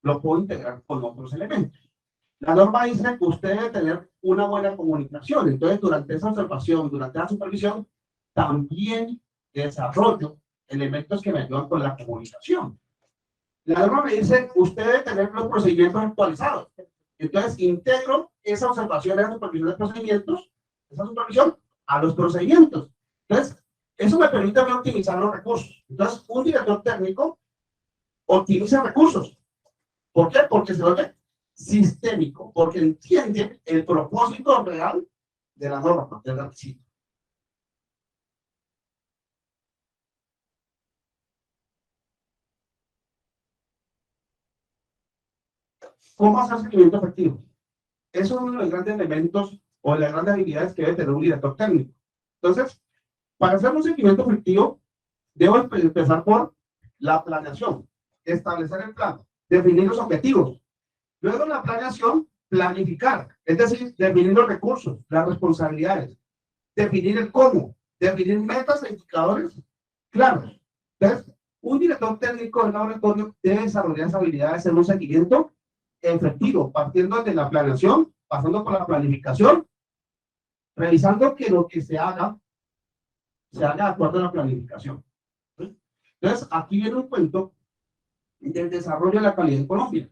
lo puedo integrar con otros elementos. La norma dice que usted debe tener una buena comunicación. Entonces, durante esa observación, durante la supervisión, también desarrollo elementos que me ayudan con la comunicación. La norma me dice que usted debe tener los procedimientos actualizados. Entonces, integro esa observación, esa supervisión de procedimientos, esa supervisión a los procedimientos. Entonces, eso me permite optimizar los recursos. Entonces, un director técnico optimiza recursos. ¿Por qué? Porque se vuelve sistémico, porque entiende el propósito real de la norma, del requisito. ¿Cómo hacer seguimiento efectivo? Eso es uno de los grandes elementos o de las grandes habilidades que debe tener un director técnico. Entonces, para hacer un seguimiento efectivo, debo empezar por la planeación, establecer el plan, definir los objetivos. Luego en la planeación, planificar, es decir, definir los recursos, las responsabilidades, definir el cómo, definir metas e indicadores claros. Entonces, un director técnico del laboratorio debe desarrollar esas habilidades en un seguimiento efectivo, partiendo de la planeación, pasando por la planificación, revisando que lo que se haga de acuerdo a la planificación. Entonces, aquí viene un cuento del desarrollo de la calidad en Colombia.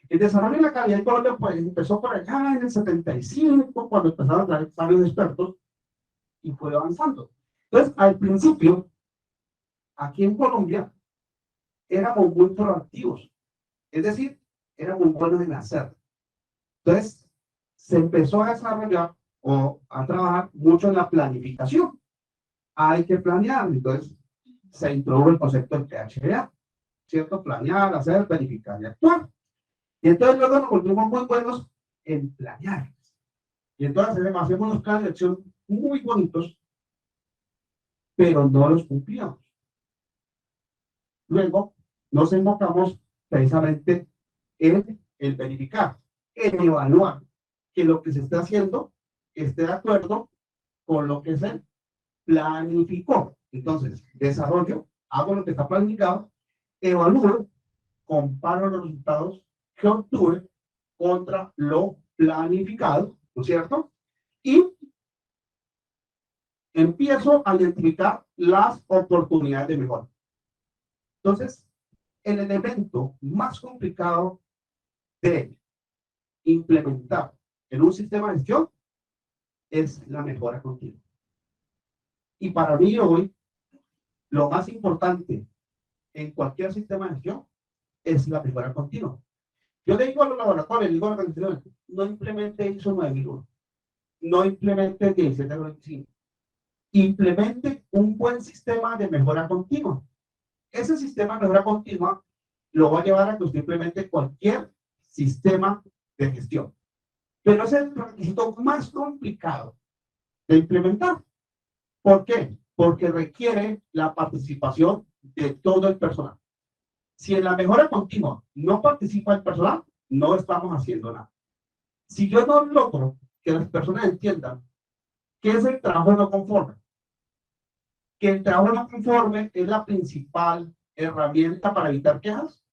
El desarrollo de la calidad en Colombia pues, empezó por allá en el 75, cuando empezaron a traer varios expertos, y fue avanzando. Entonces, al principio, aquí en Colombia, éramos muy proactivos. Es decir, éramos buenos en hacer. Entonces, se empezó a desarrollar o a trabajar mucho en la planificación. Hay que planear. Entonces, se introdujo el concepto del PHDA, ¿cierto? Planear, hacer, verificar y actuar. Y entonces luego nos volvimos muy buenos en planear. Y entonces hacemos unos planes de acción muy bonitos, pero no los cumplíamos. Luego nos enfocamos precisamente en el verificar, en evaluar que lo que se está haciendo esté de acuerdo con lo que se planificó. Entonces, desarrollo, hago lo que está planificado, evalúo, comparo los resultados que obtuve contra lo planificado, ¿no es cierto? Y empiezo a identificar las oportunidades de mejora. Entonces, el elemento más complicado de implementar en un sistema de gestión es la mejora continua. Y para mí hoy, lo más importante en cualquier sistema de gestión es la mejora continua. Yo le digo a los laboratorios, le digo a las organizaciones, no implemente ISO 9001, no implemente 1795, implemente un buen sistema de mejora continua. Ese sistema de mejora continua lo va a llevar a que usted implemente cualquier sistema de gestión. Pero es el requisito más complicado de implementar. ¿Por qué? Porque requiere la participación de todo el personal. Si en la mejora continua no participa el personal, no estamos haciendo nada. Si yo no logro que las personas entiendan qué es el trabajo no conforme, que el trabajo no conforme es la principal herramienta para evitar quejas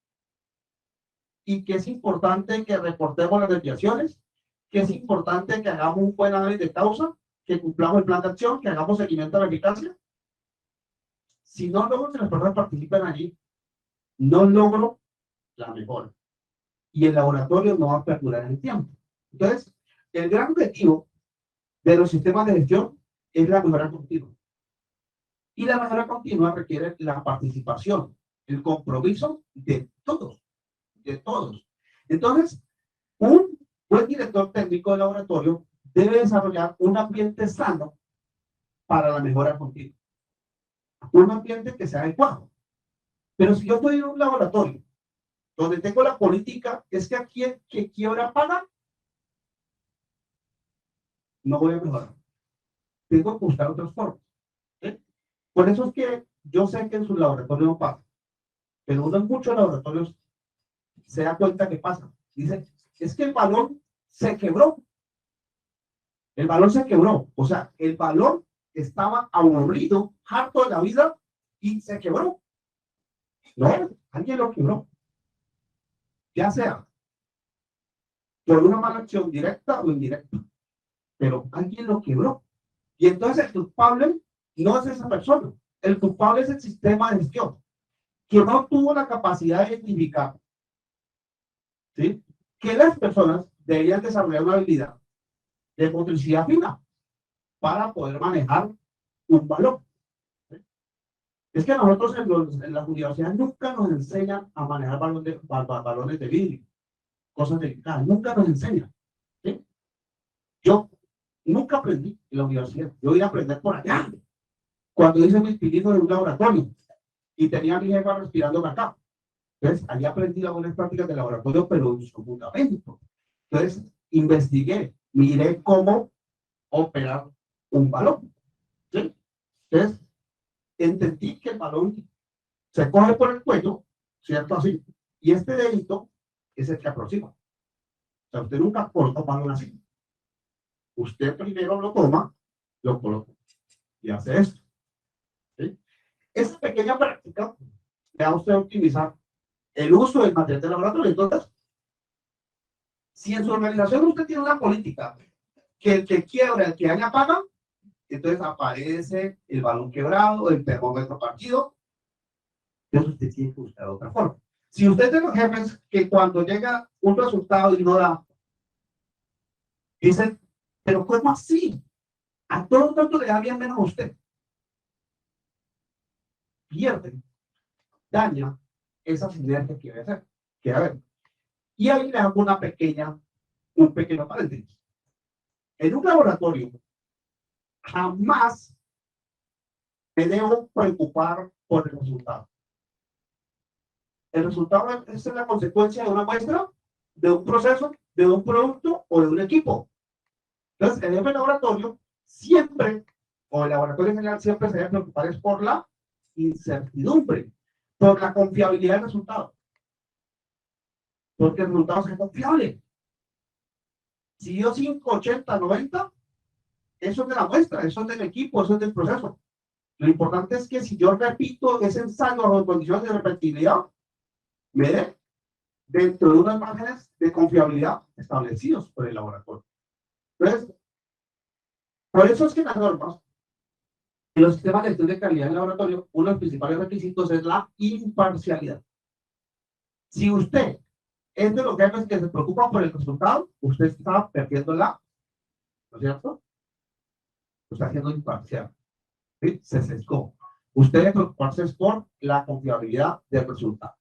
y que es importante que reportemos las desviaciones, que es importante que hagamos un buen análisis de causa, que cumplamos el plan de acción, que hagamos seguimiento a la eficacia. Si no logro que las personas participen allí, no logro la mejora. Y el laboratorio no va a perdurar en el tiempo. Entonces, el gran objetivo de los sistemas de gestión es la mejora continua. Y la mejora continua requiere la participación, el compromiso de todos, de todos. Entonces, un buen director técnico de laboratorio debe desarrollar un ambiente sano para la mejora continua. Un ambiente que sea adecuado. Pero si yo estoy en un laboratorio donde tengo la política, es que aquí el que quiebra paga, no voy a mejorar. Tengo que buscar otras formas. ¿Sí? Por eso es que yo sé que en sus laboratorios no pasa, pero uno en muchos laboratorios se da cuenta que pasa. Dice, es que el balón se quebró. El balón se quebró. O sea, el balón estaba aburrido, harto de la vida y se quebró. No, alguien lo quebró. Ya sea por una mala acción directa o indirecta, pero alguien lo quebró. Y entonces el culpable no es esa persona, el culpable es el sistema de gestión, que no tuvo la capacidad de identificar, ¿sí?, que las personas deberían desarrollar una habilidad de motricidad fina para poder manejar un balón. ¿Sí? Es que nosotros en las universidades nunca nos enseñan a manejar balones de vidrio, cosas delicadas, nunca nos enseñan. ¿Sí? Yo nunca aprendí en la universidad, yo iba a aprender por allá, cuando hice mis pinitos en un laboratorio y tenía a mi jefa respirando acá. Entonces, allí aprendí las buenas prácticas del laboratorio, pero en su fundamento. Entonces, investigué, miré cómo operar un balón. ¿Sí? Entonces, entendí que el balón se coge por el cuello, ¿cierto? Así. Y este dedito es el que aproxima. O sea, usted nunca corta un balón así. Usted primero lo toma, lo coloca y hace esto. ¿Sí? Esa pequeña práctica le da a usted optimizar el uso del material de laboratorio. Entonces, si en su organización usted tiene una política que el que quiebra, el que haya paga, entonces aparece el balón quebrado, el termómetro partido, entonces usted tiene que buscar otra forma. Si usted tiene jefes que cuando llega un resultado y no da, dicen, pero ¿cómo así? A todo el mundo le da bien menos a usted. Pierde, daña esa sinergia que debe hacer, que debe haber. Y ahí le hago un pequeño paréntesis. En un laboratorio, jamás me debo preocupar por el resultado. El resultado es la consecuencia de una muestra, de un proceso, de un producto o de un equipo. Entonces, el jefe de laboratorio siempre, o el laboratorio en general, siempre se debe preocupar es por la incertidumbre, por la confiabilidad del resultado. Porque el resultado es confiable. Si dio 5, 80, 90, eso es de la muestra, eso es del equipo, eso es del proceso. Lo importante es que si yo repito ese ensayo bajo condiciones de repetibilidad, me dé dentro de unos márgenes de confiabilidad establecidos por el laboratorio. Entonces, por eso es que las normas, en los sistemas de gestión de calidad del laboratorio, uno de los principales requisitos es la imparcialidad. Si usted es de los jefes que se preocupan por el resultado, usted está perdiendo ¿no es cierto? Está siendo imparcial. ¿Sí? Se sesgó. Usted debe preocuparse por la confiabilidad del resultado.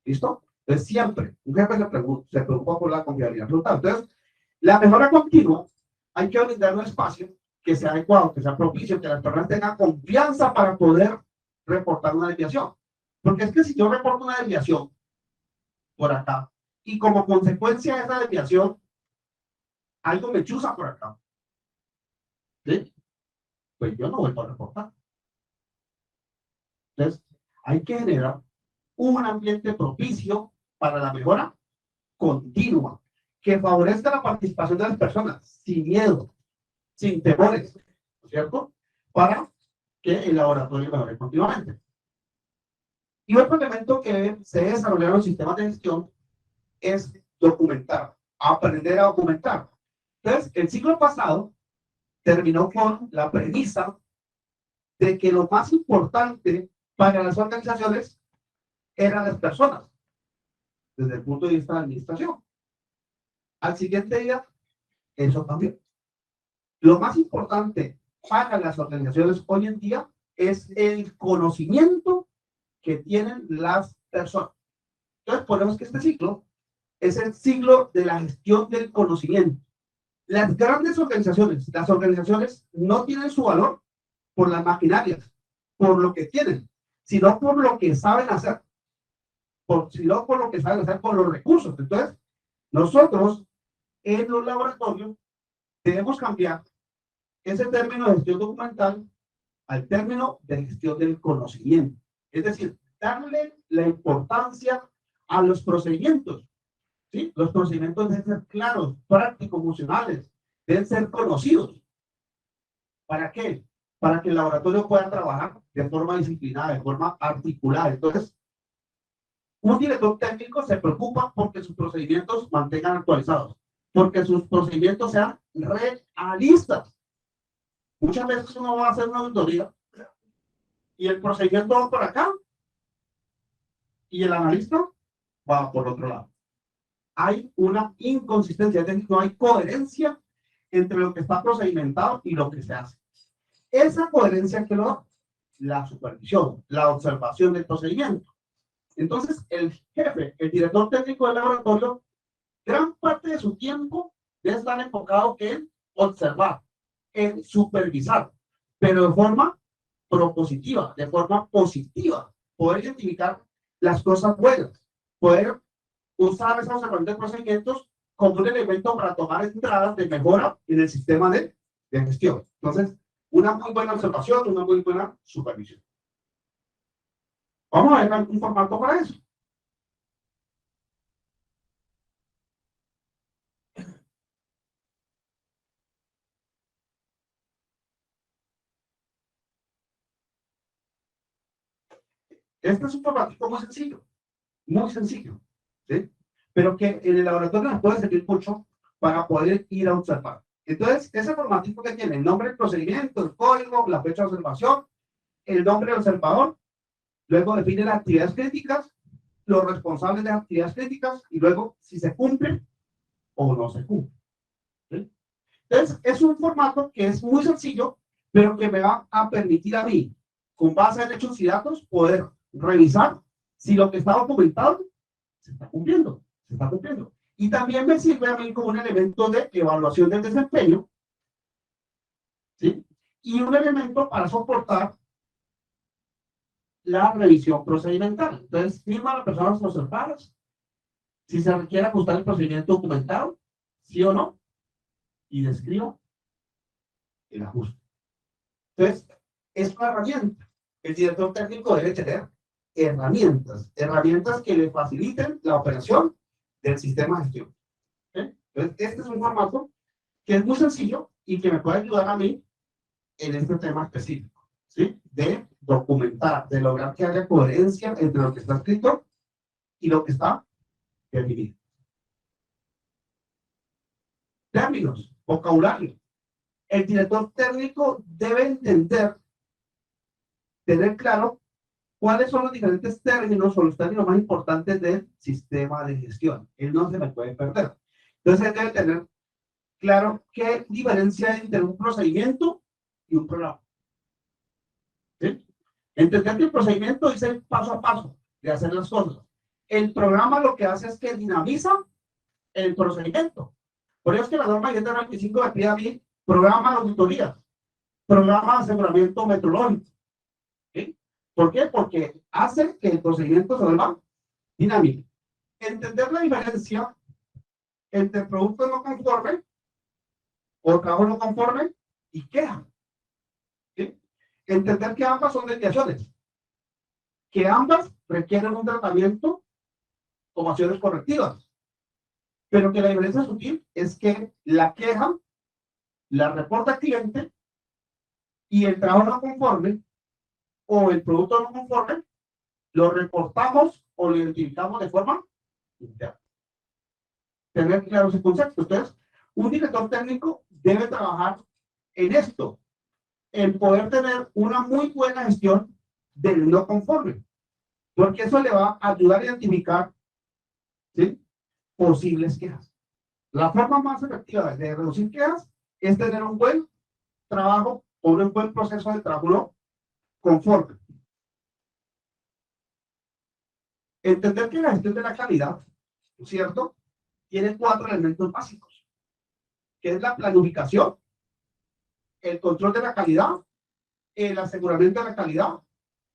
¿Listo? Entonces, siempre un jefe se preocupa por la confiabilidad del resultado. Entonces, la mejora continua, hay que brindar un espacio que sea adecuado, que sea propicio, que las personas tengan confianza para poder reportar una desviación. Porque es que si yo reporto una desviación por acá y como consecuencia de esa desviación, algo me chuza por acá. ¿Sí? Pues yo no vuelvo a reportar. Entonces, hay que generar un ambiente propicio para la mejora continua, que favorezca la participación de las personas, sin miedo, sin temores, ¿no es cierto? Para que el laboratorio mejore continuamente. Y otro elemento que se desarrolla en los sistemas de gestión es documentar, aprender a documentar. Entonces, el ciclo pasado terminó con la premisa de que lo más importante para las organizaciones eran las personas, desde el punto de vista de la administración. Al siguiente día, eso cambió. Lo más importante para las organizaciones hoy en día es el conocimiento que tienen las personas. Entonces, ponemos que este ciclo es el ciclo de la gestión del conocimiento. Las grandes organizaciones, las organizaciones no tienen su valor por las maquinarias, por lo que tienen, sino por lo que saben hacer, sino por lo que saben hacer con los recursos. Entonces, nosotros en los laboratorios debemos cambiar ese término de gestión documental al término de gestión del conocimiento. Es decir, darle la importancia a los procedimientos. ¿Sí? Los procedimientos deben ser claros, prácticos, funcionales, deben ser conocidos. ¿Para qué? Para que el laboratorio pueda trabajar de forma disciplinada, de forma articulada. Entonces, un director técnico se preocupa porque sus procedimientos mantengan actualizados, porque sus procedimientos sean realistas. Muchas veces uno va a hacer una auditoría y el procedimiento va por acá y el analista va por otro lado. Hay una inconsistencia, es decir, no hay coherencia entre lo que está procedimentado y lo que se hace. Esa coherencia que lo da la supervisión, la observación del procedimiento. Entonces, el jefe, el director técnico del laboratorio, gran parte de su tiempo debe estar enfocado en observar, en supervisar, pero de forma propositiva, de forma positiva, poder identificar las cosas buenas, poder usar esa observación de procedimientos como un elemento para tomar entradas de mejora en el sistema de gestión. Entonces, una muy buena observación, una muy buena supervisión. Vamos a ver algún formato para eso. Este es un formato muy sencillo, ¿sí? Pero que en el laboratorio nos puede servir mucho para poder ir a observar. Entonces, ese formatito que tiene el nombre del procedimiento, el código, la fecha de observación, el nombre del observador, luego define las actividades críticas, los responsables de las actividades críticas y luego si se cumple o no se cumple. ¿Sí? Entonces, es un formato que es muy sencillo, pero que me va a permitir a mí, con base en hechos y datos, poder revisar si lo que está documentado se está cumpliendo, se está cumpliendo. Y también me sirve a mí como un elemento de evaluación del desempeño, ¿sí? Y un elemento para soportar la revisión procedimental. Entonces, firma a las personas observadas, si se requiere ajustar el procedimiento documentado, sí o no, y describa el ajuste. Entonces, es una herramienta. El director técnico debe tener herramientas que le faciliten la operación del sistema de gestión. ¿Sí? Entonces, este es un formato que es muy sencillo y que me puede ayudar a mí en este tema específico, ¿sí? De documentar, de lograr que haya coherencia entre lo que está escrito y lo que está definido. Términos, vocabulario. El director técnico debe tener claro cuáles son los diferentes términos o los términos más importantes del sistema de gestión. Él no se me puede perder. Entonces, él debe tener claro qué diferencia hay entre un procedimiento y un programa. ¿Sí? Entender que el procedimiento dice el paso a paso de hacer las cosas. El programa lo que hace es que dinamiza el procedimiento. Por eso es que la norma 795 me pide a mí programa de auditoría, programa de aseguramiento metrológico. ¿Sí? ¿Por qué? Porque hace que el procedimiento se vuelva dinámico. Entender la diferencia entre producto no conforme o trabajo no conforme y queja. ¿Sí? Entender que ambas son desviaciones, que ambas requieren un tratamiento como acciones correctivas, pero que la diferencia sutil es que la queja la reporta el cliente y el trabajo no conforme o el producto no conforme lo reportamos o lo identificamos de forma interna. Tener claro ese concepto. Entonces, un director técnico debe trabajar en esto, en poder tener una muy buena gestión del no conforme, porque eso le va a ayudar a identificar, ¿sí?, posibles quejas. La forma más efectiva de reducir quejas es tener un buen trabajo o un buen proceso de trabajo no conforme. Entender que la gestión de la calidad, ¿cierto?, tiene 4 elementos básicos, que es la planificación, el control de la calidad, el aseguramiento de la calidad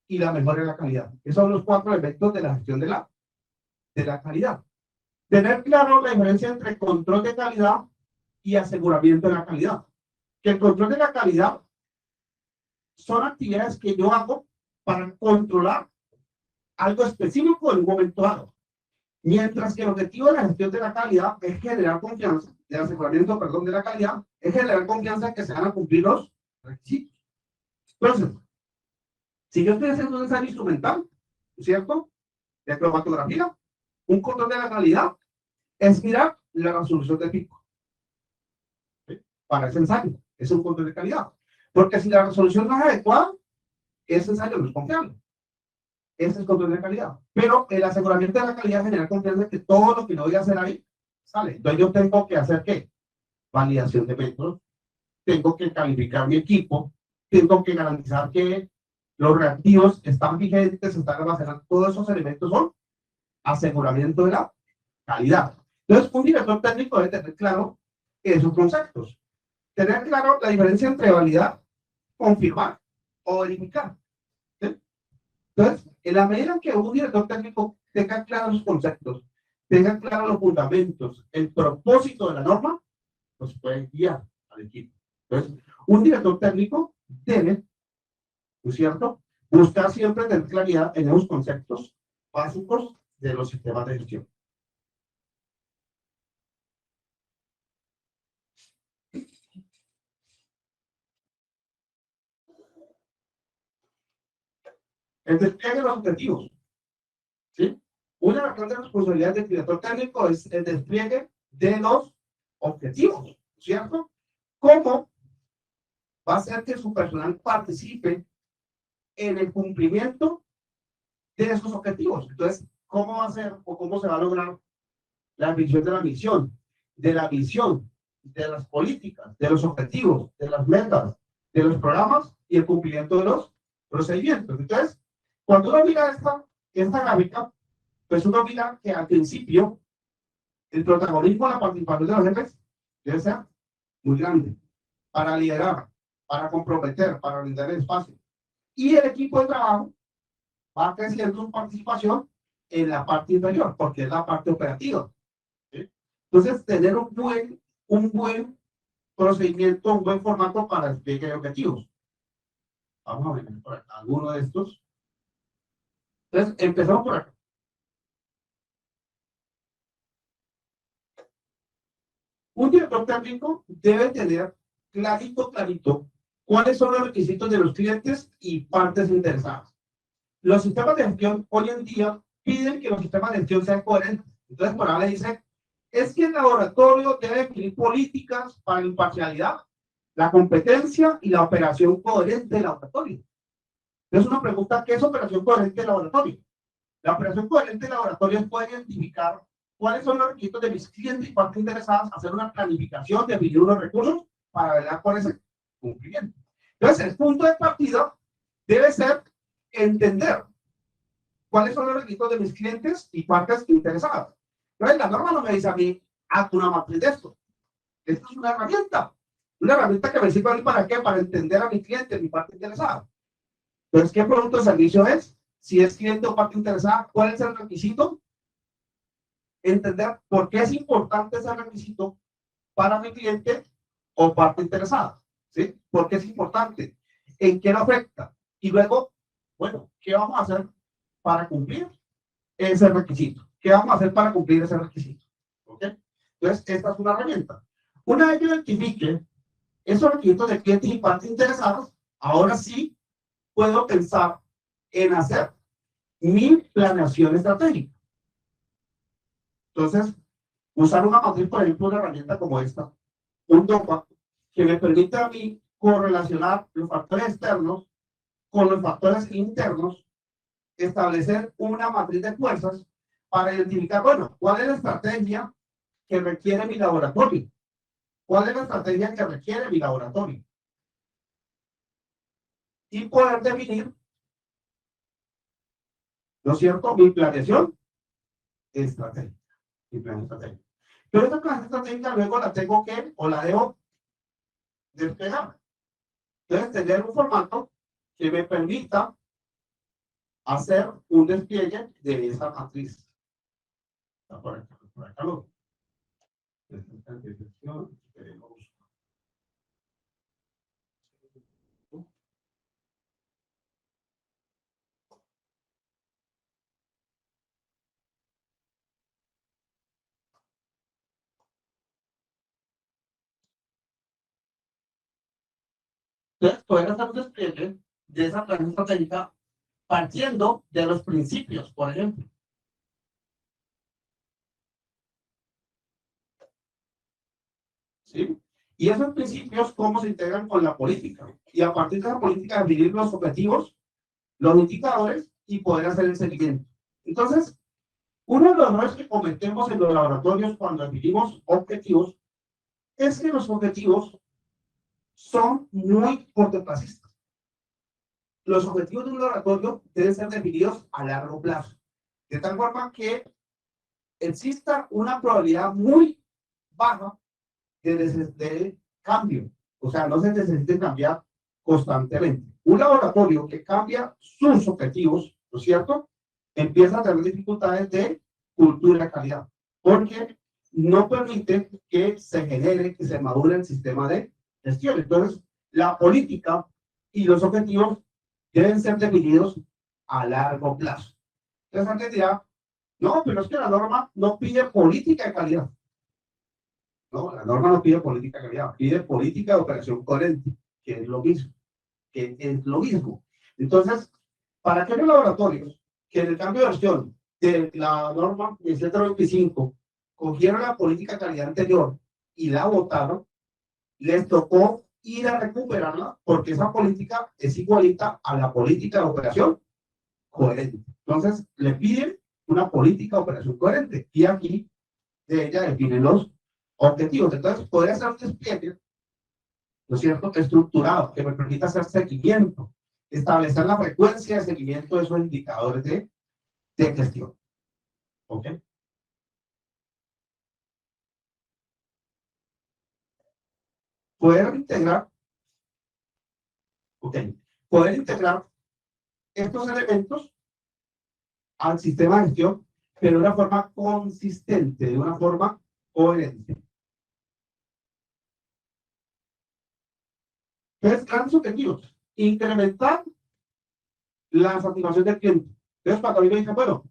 y la mejora de la calidad. Esos son los 4 elementos de la gestión de la calidad. Tener claro la diferencia entre control de calidad y aseguramiento de la calidad. Que el control de la calidad son actividades que yo hago para controlar algo específico en un momento dado. Mientras que el objetivo de la gestión de la calidad es generar confianza, del aseguramiento, perdón, de la calidad, es generar confianza en que se van a cumplir los requisitos. Entonces, si yo estoy haciendo un ensayo instrumental, ¿cierto?, de cromatografía, un control de la calidad es mirar la resolución de pico. ¿Sí? Para ese ensayo, es un control de calidad. Porque si la resolución no es adecuada, ese ensayo no es confiable. Ese es el control de calidad. Pero el aseguramiento de la calidad genera confianza en que todo lo que no voy a hacer ahí sale. Entonces yo tengo que hacer ¿qué? Validación de métodos, tengo que calificar mi equipo, tengo que garantizar que los reactivos están vigentes, están almacenando. Todos esos elementos son aseguramiento de la calidad. Entonces, un director técnico debe tener claro esos conceptos. Tener claro la diferencia entre validar, confirmar o verificar. ¿Sí? Entonces, en la medida en que un director técnico tenga claros los conceptos, tenga claros los fundamentos, el propósito de la norma, pues puede guiar al equipo. Entonces, un director técnico debe, ¿no es cierto?, buscar siempre tener claridad en esos conceptos básicos de los sistemas de gestión. El despliegue de los objetivos. ¿Sí? Una de las grandes responsabilidades del director técnico es el despliegue de los objetivos, ¿cierto? ¿Cómo va a hacer que su personal participe en el cumplimiento de esos objetivos? Entonces, ¿cómo va a ser o cómo se va a lograr la visión de la misión, de la visión, de las políticas, de los objetivos, de las metas, de los programas y el cumplimiento de los procedimientos? Entonces, cuando uno mira esta gráfica, pues uno mira que al principio el protagonismo, la participación de los jefes debe ser muy grande para liderar, para comprometer, para brindar el espacio. Y el equipo de trabajo va creciendo su participación en la parte inferior, porque es la parte operativa. ¿Sí? Entonces, tener un buen procedimiento, un buen formato para el despliegue de objetivos. Vamos a ver por acá alguno de estos. Entonces, empezamos por acá. Un director técnico debe tener clarito cuáles son los requisitos de los clientes y partes interesadas. Los sistemas de gestión hoy en día piden que los sistemas de gestión sean coherentes. Entonces, por ahora le dice, es que el laboratorio debe definir políticas para la imparcialidad, la competencia y la operación coherente del laboratorio. Es una pregunta, ¿qué es operación coherente del laboratorio? La operación coherente del laboratorio puede identificar cuáles son los requisitos de mis clientes y partes interesadas, hacer una planificación, definir unos recursos para velar por ese cumplimiento. Entonces, el punto de partida debe ser entender cuáles son los requisitos de mis clientes y partes interesadas. Entonces, la norma no me dice a mí, haz una matriz de esto. Esto es una herramienta que me sirve a mí para qué, para entender a mi cliente, mi parte interesada. Entonces, ¿qué producto o servicio es? Si es cliente o parte interesada, ¿cuál es el requisito entender por qué es importante ese requisito para mi cliente o parte interesada, ¿sí? ¿Por qué es importante? ¿En qué lo afecta? Y luego, bueno, ¿qué vamos a hacer para cumplir ese requisito? ¿Qué vamos a hacer para cumplir ese requisito? ¿Ok? Entonces, esta es una herramienta. Una vez que identifique esos requisitos de clientes y partes interesadas, ahora sí puedo pensar en hacer mi planeación estratégica. Entonces, usar una matriz, por ejemplo, una herramienta como esta, un DOPA, que me permite a mí correlacionar los factores externos con los factores internos, establecer una matriz de fuerzas para identificar, bueno, cuál es la estrategia que requiere mi laboratorio, cuál es la estrategia que requiere mi laboratorio, y poder definir, ¿no es cierto?, mi planeación estratégica. Mi plan estratégico. Pero esta plan estratégica luego la tengo que, o la debo desplegar. Entonces, tener un formato que me permita hacer un despliegue de esa matriz. Por acá lo. Entonces, poder hacer un despliegue de esa plan estratégica partiendo de los principios, por ejemplo. ¿Sí? Y esos principios, ¿cómo se integran con la política? Y a partir de la política, definir los objetivos, los indicadores y poder hacer el seguimiento. Entonces, uno de los errores que cometemos en los laboratorios cuando definimos objetivos es que los objetivos son muy cortoplacistas. Los objetivos de un laboratorio deben ser definidos a largo plazo, de tal forma que exista una probabilidad muy baja de cambio. O sea, no se necesite cambiar constantemente. Un laboratorio que cambia sus objetivos, ¿no es cierto?, empieza a tener dificultades de cultura de calidad, porque no permite que se genere, que se madure el sistema de gestión. Entonces, la política y los objetivos deben ser definidos a largo plazo. Entonces, antes dirá, no, pero es que la norma no pide política de calidad. No, la norma no pide política de calidad, pide política de operación coherente, que es lo mismo. Que es lo mismo. Entonces, para aquellos laboratorios que en el cambio de versión de la norma 1725 cogieron la política de calidad anterior y la votaron, les tocó ir a recuperarla porque esa política es igualita a la política de operación coherente. Entonces, le piden una política de operación coherente y aquí de ella definen los objetivos. Entonces, podría ser un despliegue, ¿no es cierto?, estructurado, que me permita hacer seguimiento, establecer la frecuencia de seguimiento de esos indicadores de gestión. ¿Ok? Poder integrar, ok, poder integrar estos elementos al sistema de gestión, pero de una forma consistente, de una forma coherente. Entonces, grandes objetivos. Incrementar la satisfacción del cliente. Entonces, cuando a mí me dicen, bueno,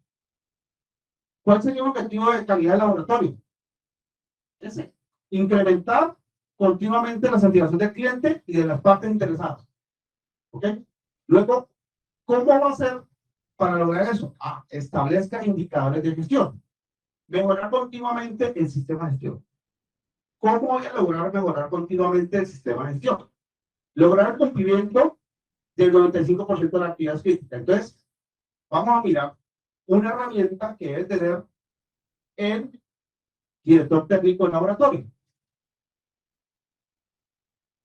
¿cuál sería un objetivo de calidad del laboratorio? Ese. Incrementar continuamente la satisfacción del cliente y de las partes interesadas. ¿Ok? Luego, ¿cómo va a ser para lograr eso? Establezca indicadores de gestión. Mejorar continuamente el sistema de gestión. ¿Cómo voy a lograr mejorar continuamente el sistema de gestión? Lograr el cumplimiento del 95% de las actividades críticas. Entonces, vamos a mirar una herramienta que debe tener el director técnico del laboratorio.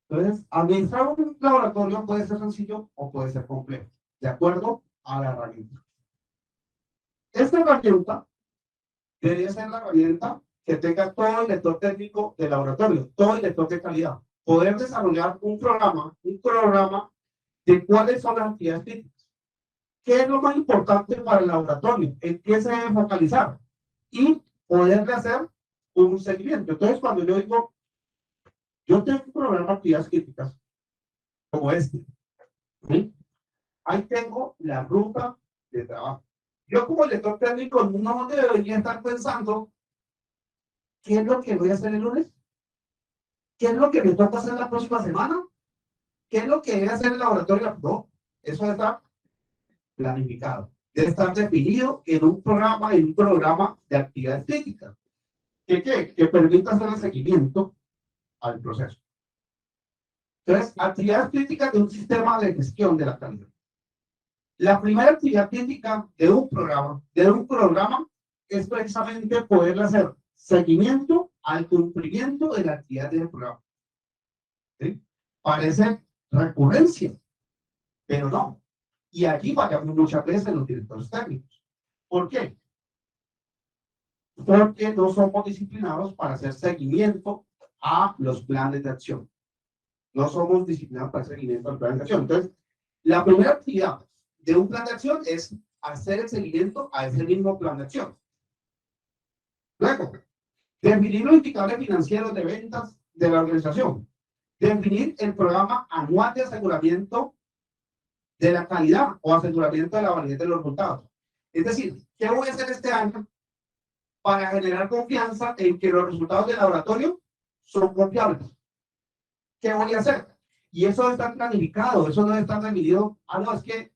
Entonces, administrar un laboratorio puede ser sencillo o puede ser complejo, de acuerdo a la herramienta. Esta herramienta debería ser la herramienta que tenga todo el director técnico del laboratorio, todo el director de calidad. Poder desarrollar un programa de cuáles son las actividades críticas. ¿Qué es lo más importante para el laboratorio? ¿En qué se debe focalizar? Y poderle hacer un seguimiento. Entonces, cuando yo digo, yo tengo un programa de actividades críticas como este, ¿sí? Ahí tengo la ruta de trabajo. Yo como lector técnico no debería estar pensando qué es lo que voy a hacer el lunes, qué es lo que me toca hacer la próxima semana, qué es lo que voy a hacer en el laboratorio. No, eso debe estar planificado, debe estar definido en un programa de actividades críticas. Que permita hacer el seguimiento al proceso. Entonces, actividades críticas de un sistema de gestión de la calidad. La primera actividad crítica de un programa es precisamente poder hacer seguimiento al cumplimiento de la actividad del programa. ¿Sí? Parece recurrencia, pero no. Y allí fallamos muchas veces los directores técnicos. ¿Por qué? Porque no somos disciplinados para hacer seguimiento a los planes de acción. No somos disciplinados para hacer seguimiento al plan de acción. Entonces, la primera actividad de un plan de acción es hacer el seguimiento a ese mismo plan de acción. Luego, definir los indicadores financieros de ventas de la organización. Definir el programa anual de aseguramiento de la calidad o aseguramiento de la validez de los resultados. Es decir, ¿qué voy a hacer este año para generar confianza en que los resultados del laboratorio son confiables? ¿Qué voy a hacer? Y eso está planificado, eso no está definido. No, es que,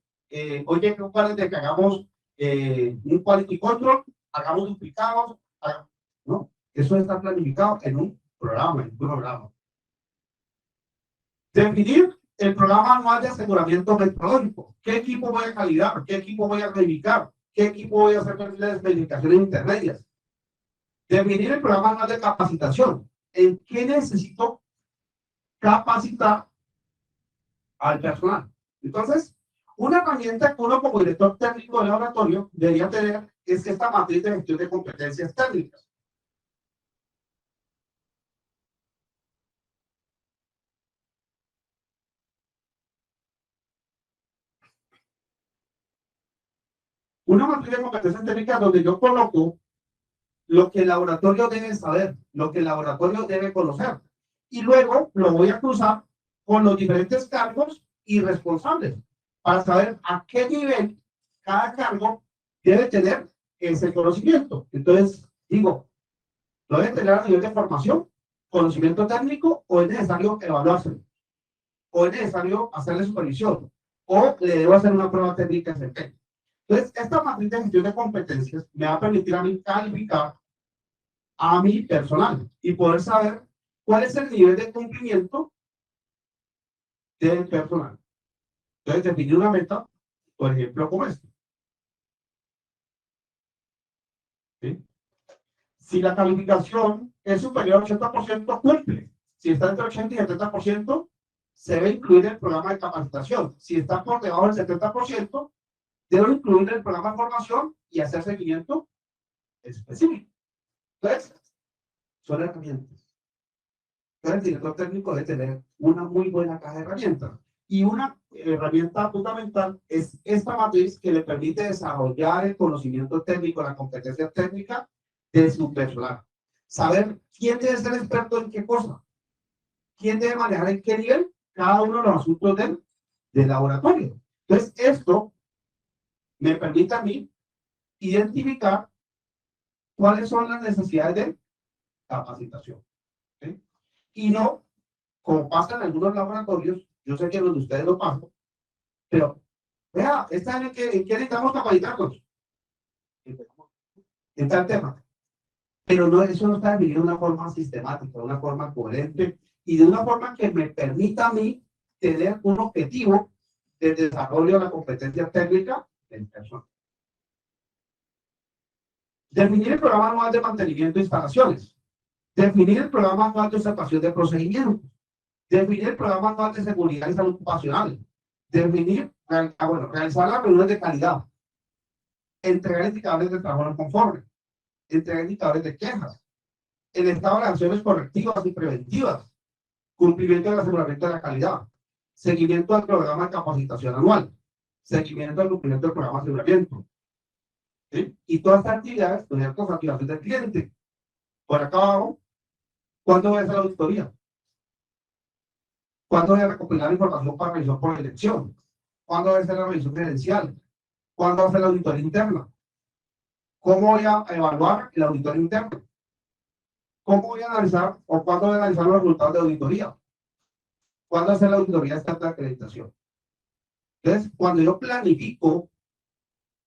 oye, de que hagamos un quality control, hagamos duplicados, no, eso está planificado en un programa. Definir el programa anual de aseguramiento metodológico. ¿Qué equipo voy a calidar? ¿Qué equipo voy a verificar? ¿Qué equipo voy a hacer las verificaciones intermedias? Definir el programa anual de capacitación. ¿En qué necesito capacitar al personal? Entonces, una herramienta que uno como director técnico del laboratorio debería tener es esta matriz de gestión de competencias técnicas. Una matriz de competencias técnicas donde yo coloco lo que el laboratorio debe saber, lo que el laboratorio debe conocer. Y luego lo voy a cruzar con los diferentes cargos y responsables para saber a qué nivel cada cargo debe tener ese conocimiento. Entonces, digo, ¿lo debe tener a nivel de formación, conocimiento técnico, o es necesario evaluarse? ¿O es necesario hacerle supervisión? ¿O le debo hacer una prueba técnica en el? Entonces, esta matriz de gestión de competencias me va a permitir a mí calificar a mi personal y poder saber cuál es el nivel de cumplimiento del personal. Entonces, definir una meta, por ejemplo, como esta. ¿Sí? Si la calificación es superior al 80%, cumple. Si está entre 80 y 70%, se debe incluir el programa de capacitación. Si está por debajo del 70%, debe incluir el programa de formación y hacer seguimiento específico. Entonces, son herramientas. Entonces, el director técnico debe tener una muy buena caja de herramientas. Y una herramienta fundamental es esta matriz que le permite desarrollar el conocimiento técnico, la competencia técnica de su personal. Saber quién debe ser experto en qué cosa, quién debe manejar en qué nivel cada uno de los asuntos del laboratorio. Entonces, esto me permite a mí identificar cuáles son las necesidades de capacitación. ¿Sí? Y no, como pasa en algunos laboratorios, yo sé que los de ustedes lo pasan, pero vea, esta año ¿en qué necesitamos capacitarnos? En tal tema. Pero no, eso no está definido de una forma sistemática, de una forma coherente y de una forma que me permita a mí tener un objetivo de desarrollo de la competencia técnica del personal. Definir el programa anual de mantenimiento de instalaciones. Definir el programa anual de observación de procedimientos. Definir el programa anual de seguridad y salud ocupacional. Realizar las reuniones de calidad. Entregar indicadores de trabajo no conforme. Entregar indicadores de quejas. El estado de acciones correctivas y preventivas. Cumplimiento del aseguramiento de la calidad. Seguimiento al programa de capacitación anual. Seguimiento al cumplimiento del programa de aseguramiento. ¿sí? Y todas estas actividades, ¿no es cierto?, satisfacción del cliente. Por acá abajo, ¿cuándo voy a hacer la auditoría? ¿Cuándo voy a recopilar información para revisión por elección? ¿Cuándo voy a hacer la revisión gerencial? ¿Cuándo voy a hacer la auditoría interna? ¿Cómo voy a evaluar la auditoría interna? ¿Cómo voy a analizar o cuándo voy a analizar los resultados de auditoría? ¿Cuándo hacer la auditoría externa de acreditación? Entonces, cuando yo planifico,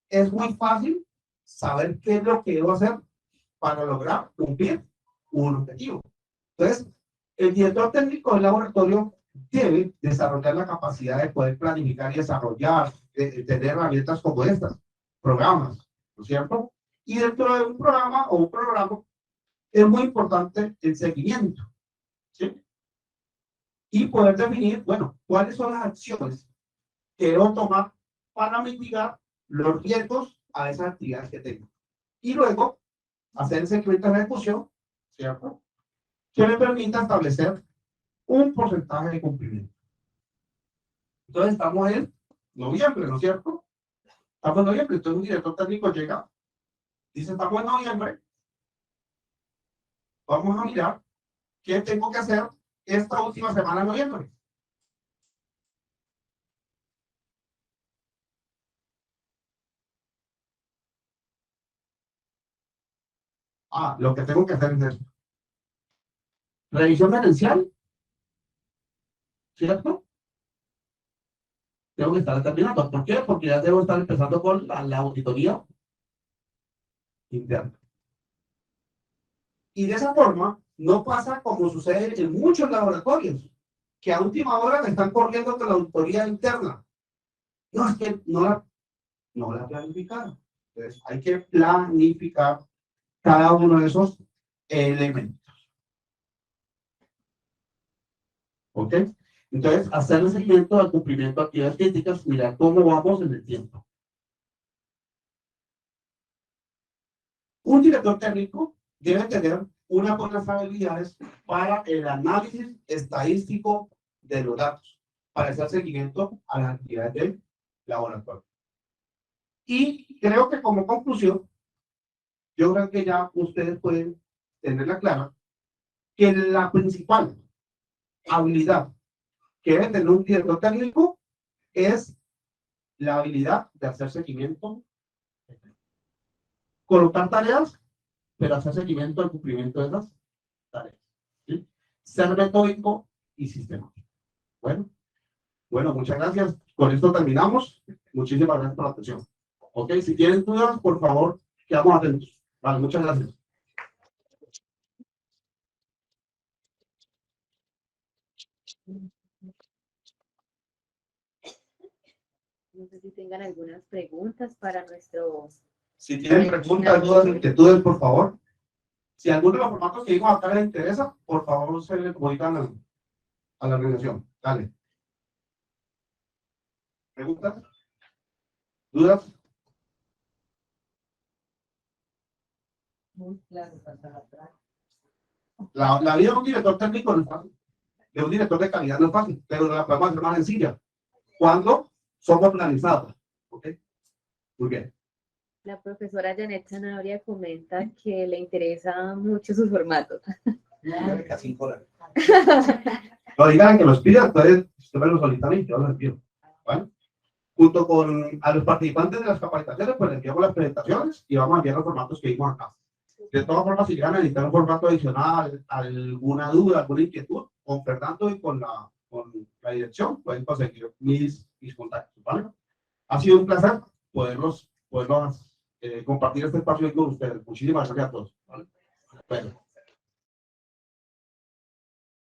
es muy fácil saber qué es lo que debo hacer para lograr cumplir un objetivo. Entonces, el director técnico del laboratorio debe desarrollar la capacidad de poder planificar y desarrollar, de tener herramientas como estas, programas, ¿no es cierto? Y dentro de un programa o un programa, es muy importante el seguimiento, ¿sí? Y poder definir, bueno, cuáles son las acciones que debo tomar para mitigar los riesgos a esas actividades que tengo. Y luego, hacer el seguimiento de ejecución, ¿cierto?, que me permita establecer un porcentaje de cumplimiento. Entonces, estamos en noviembre, ¿no es cierto? Estamos en noviembre, entonces un director técnico llega, dice, estamos en noviembre, vamos a mirar qué tengo que hacer esta última semana de noviembre. Ah, lo que tengo que hacer es esto. Revisión gerencial, ¿cierto? Tengo que estar terminando. ¿Por qué? Porque ya debo estar empezando con la auditoría interna. Y de esa forma, no pasa como sucede en muchos laboratorios, que a última hora me están corriendo con la auditoría interna. No, es que no la planificaron. Entonces, hay que planificar cada uno de esos elementos. ¿Ok? Entonces, hacer el seguimiento del cumplimiento de actividades críticas, mirar cómo vamos en el tiempo. Un director técnico debe tener unas buenas habilidades para el análisis estadístico de los datos, para hacer seguimiento a las actividades del laboratorio. Y creo que como conclusión, yo creo que ya ustedes pueden tenerla clara, que la principal habilidad que debe tener un director técnico es la habilidad de hacer seguimiento, colocar tareas, pero hacer seguimiento al cumplimiento de esas tareas, ¿sí? Ser metódico y sistemático. Bueno, muchas gracias. Con esto terminamos. Muchísimas gracias por la atención. Ok, si tienen dudas, por favor, quedamos atentos. Vale, muchas gracias. No sé si tengan algunas preguntas para nuestro... Si tienen preguntas, dudas, inquietudes, por favor. Si alguno de los formatos que vimos acá les interesa, por favor, se le comunican a la organización. Dale. ¿Preguntas? ¿Dudas? Muy claro, para atrás. La vida de un director técnico no es fácil. De un director de calidad no es fácil, pero la podemos hacer más sencilla cuando somos organizados. ¿Ok? Muy bien. La profesora Janet Zanabria comenta que le interesa mucho su formato. Casi $5. No digan que los pidan, entonces usted me los solicitan y yo los envío. ¿Vale? Junto con a los participantes de las capacitaciones, pues les enviamos las presentaciones y vamos a enviar los formatos que vimos acá. De todas formas, si llegan a necesitar un formato adicional, alguna duda, alguna inquietud, con Fernando y con la dirección, pueden conseguir mis contactos, ¿vale? Ha sido un placer poderlos compartir este espacio con ustedes. Muchísimas gracias a todos, ¿vale? Bueno.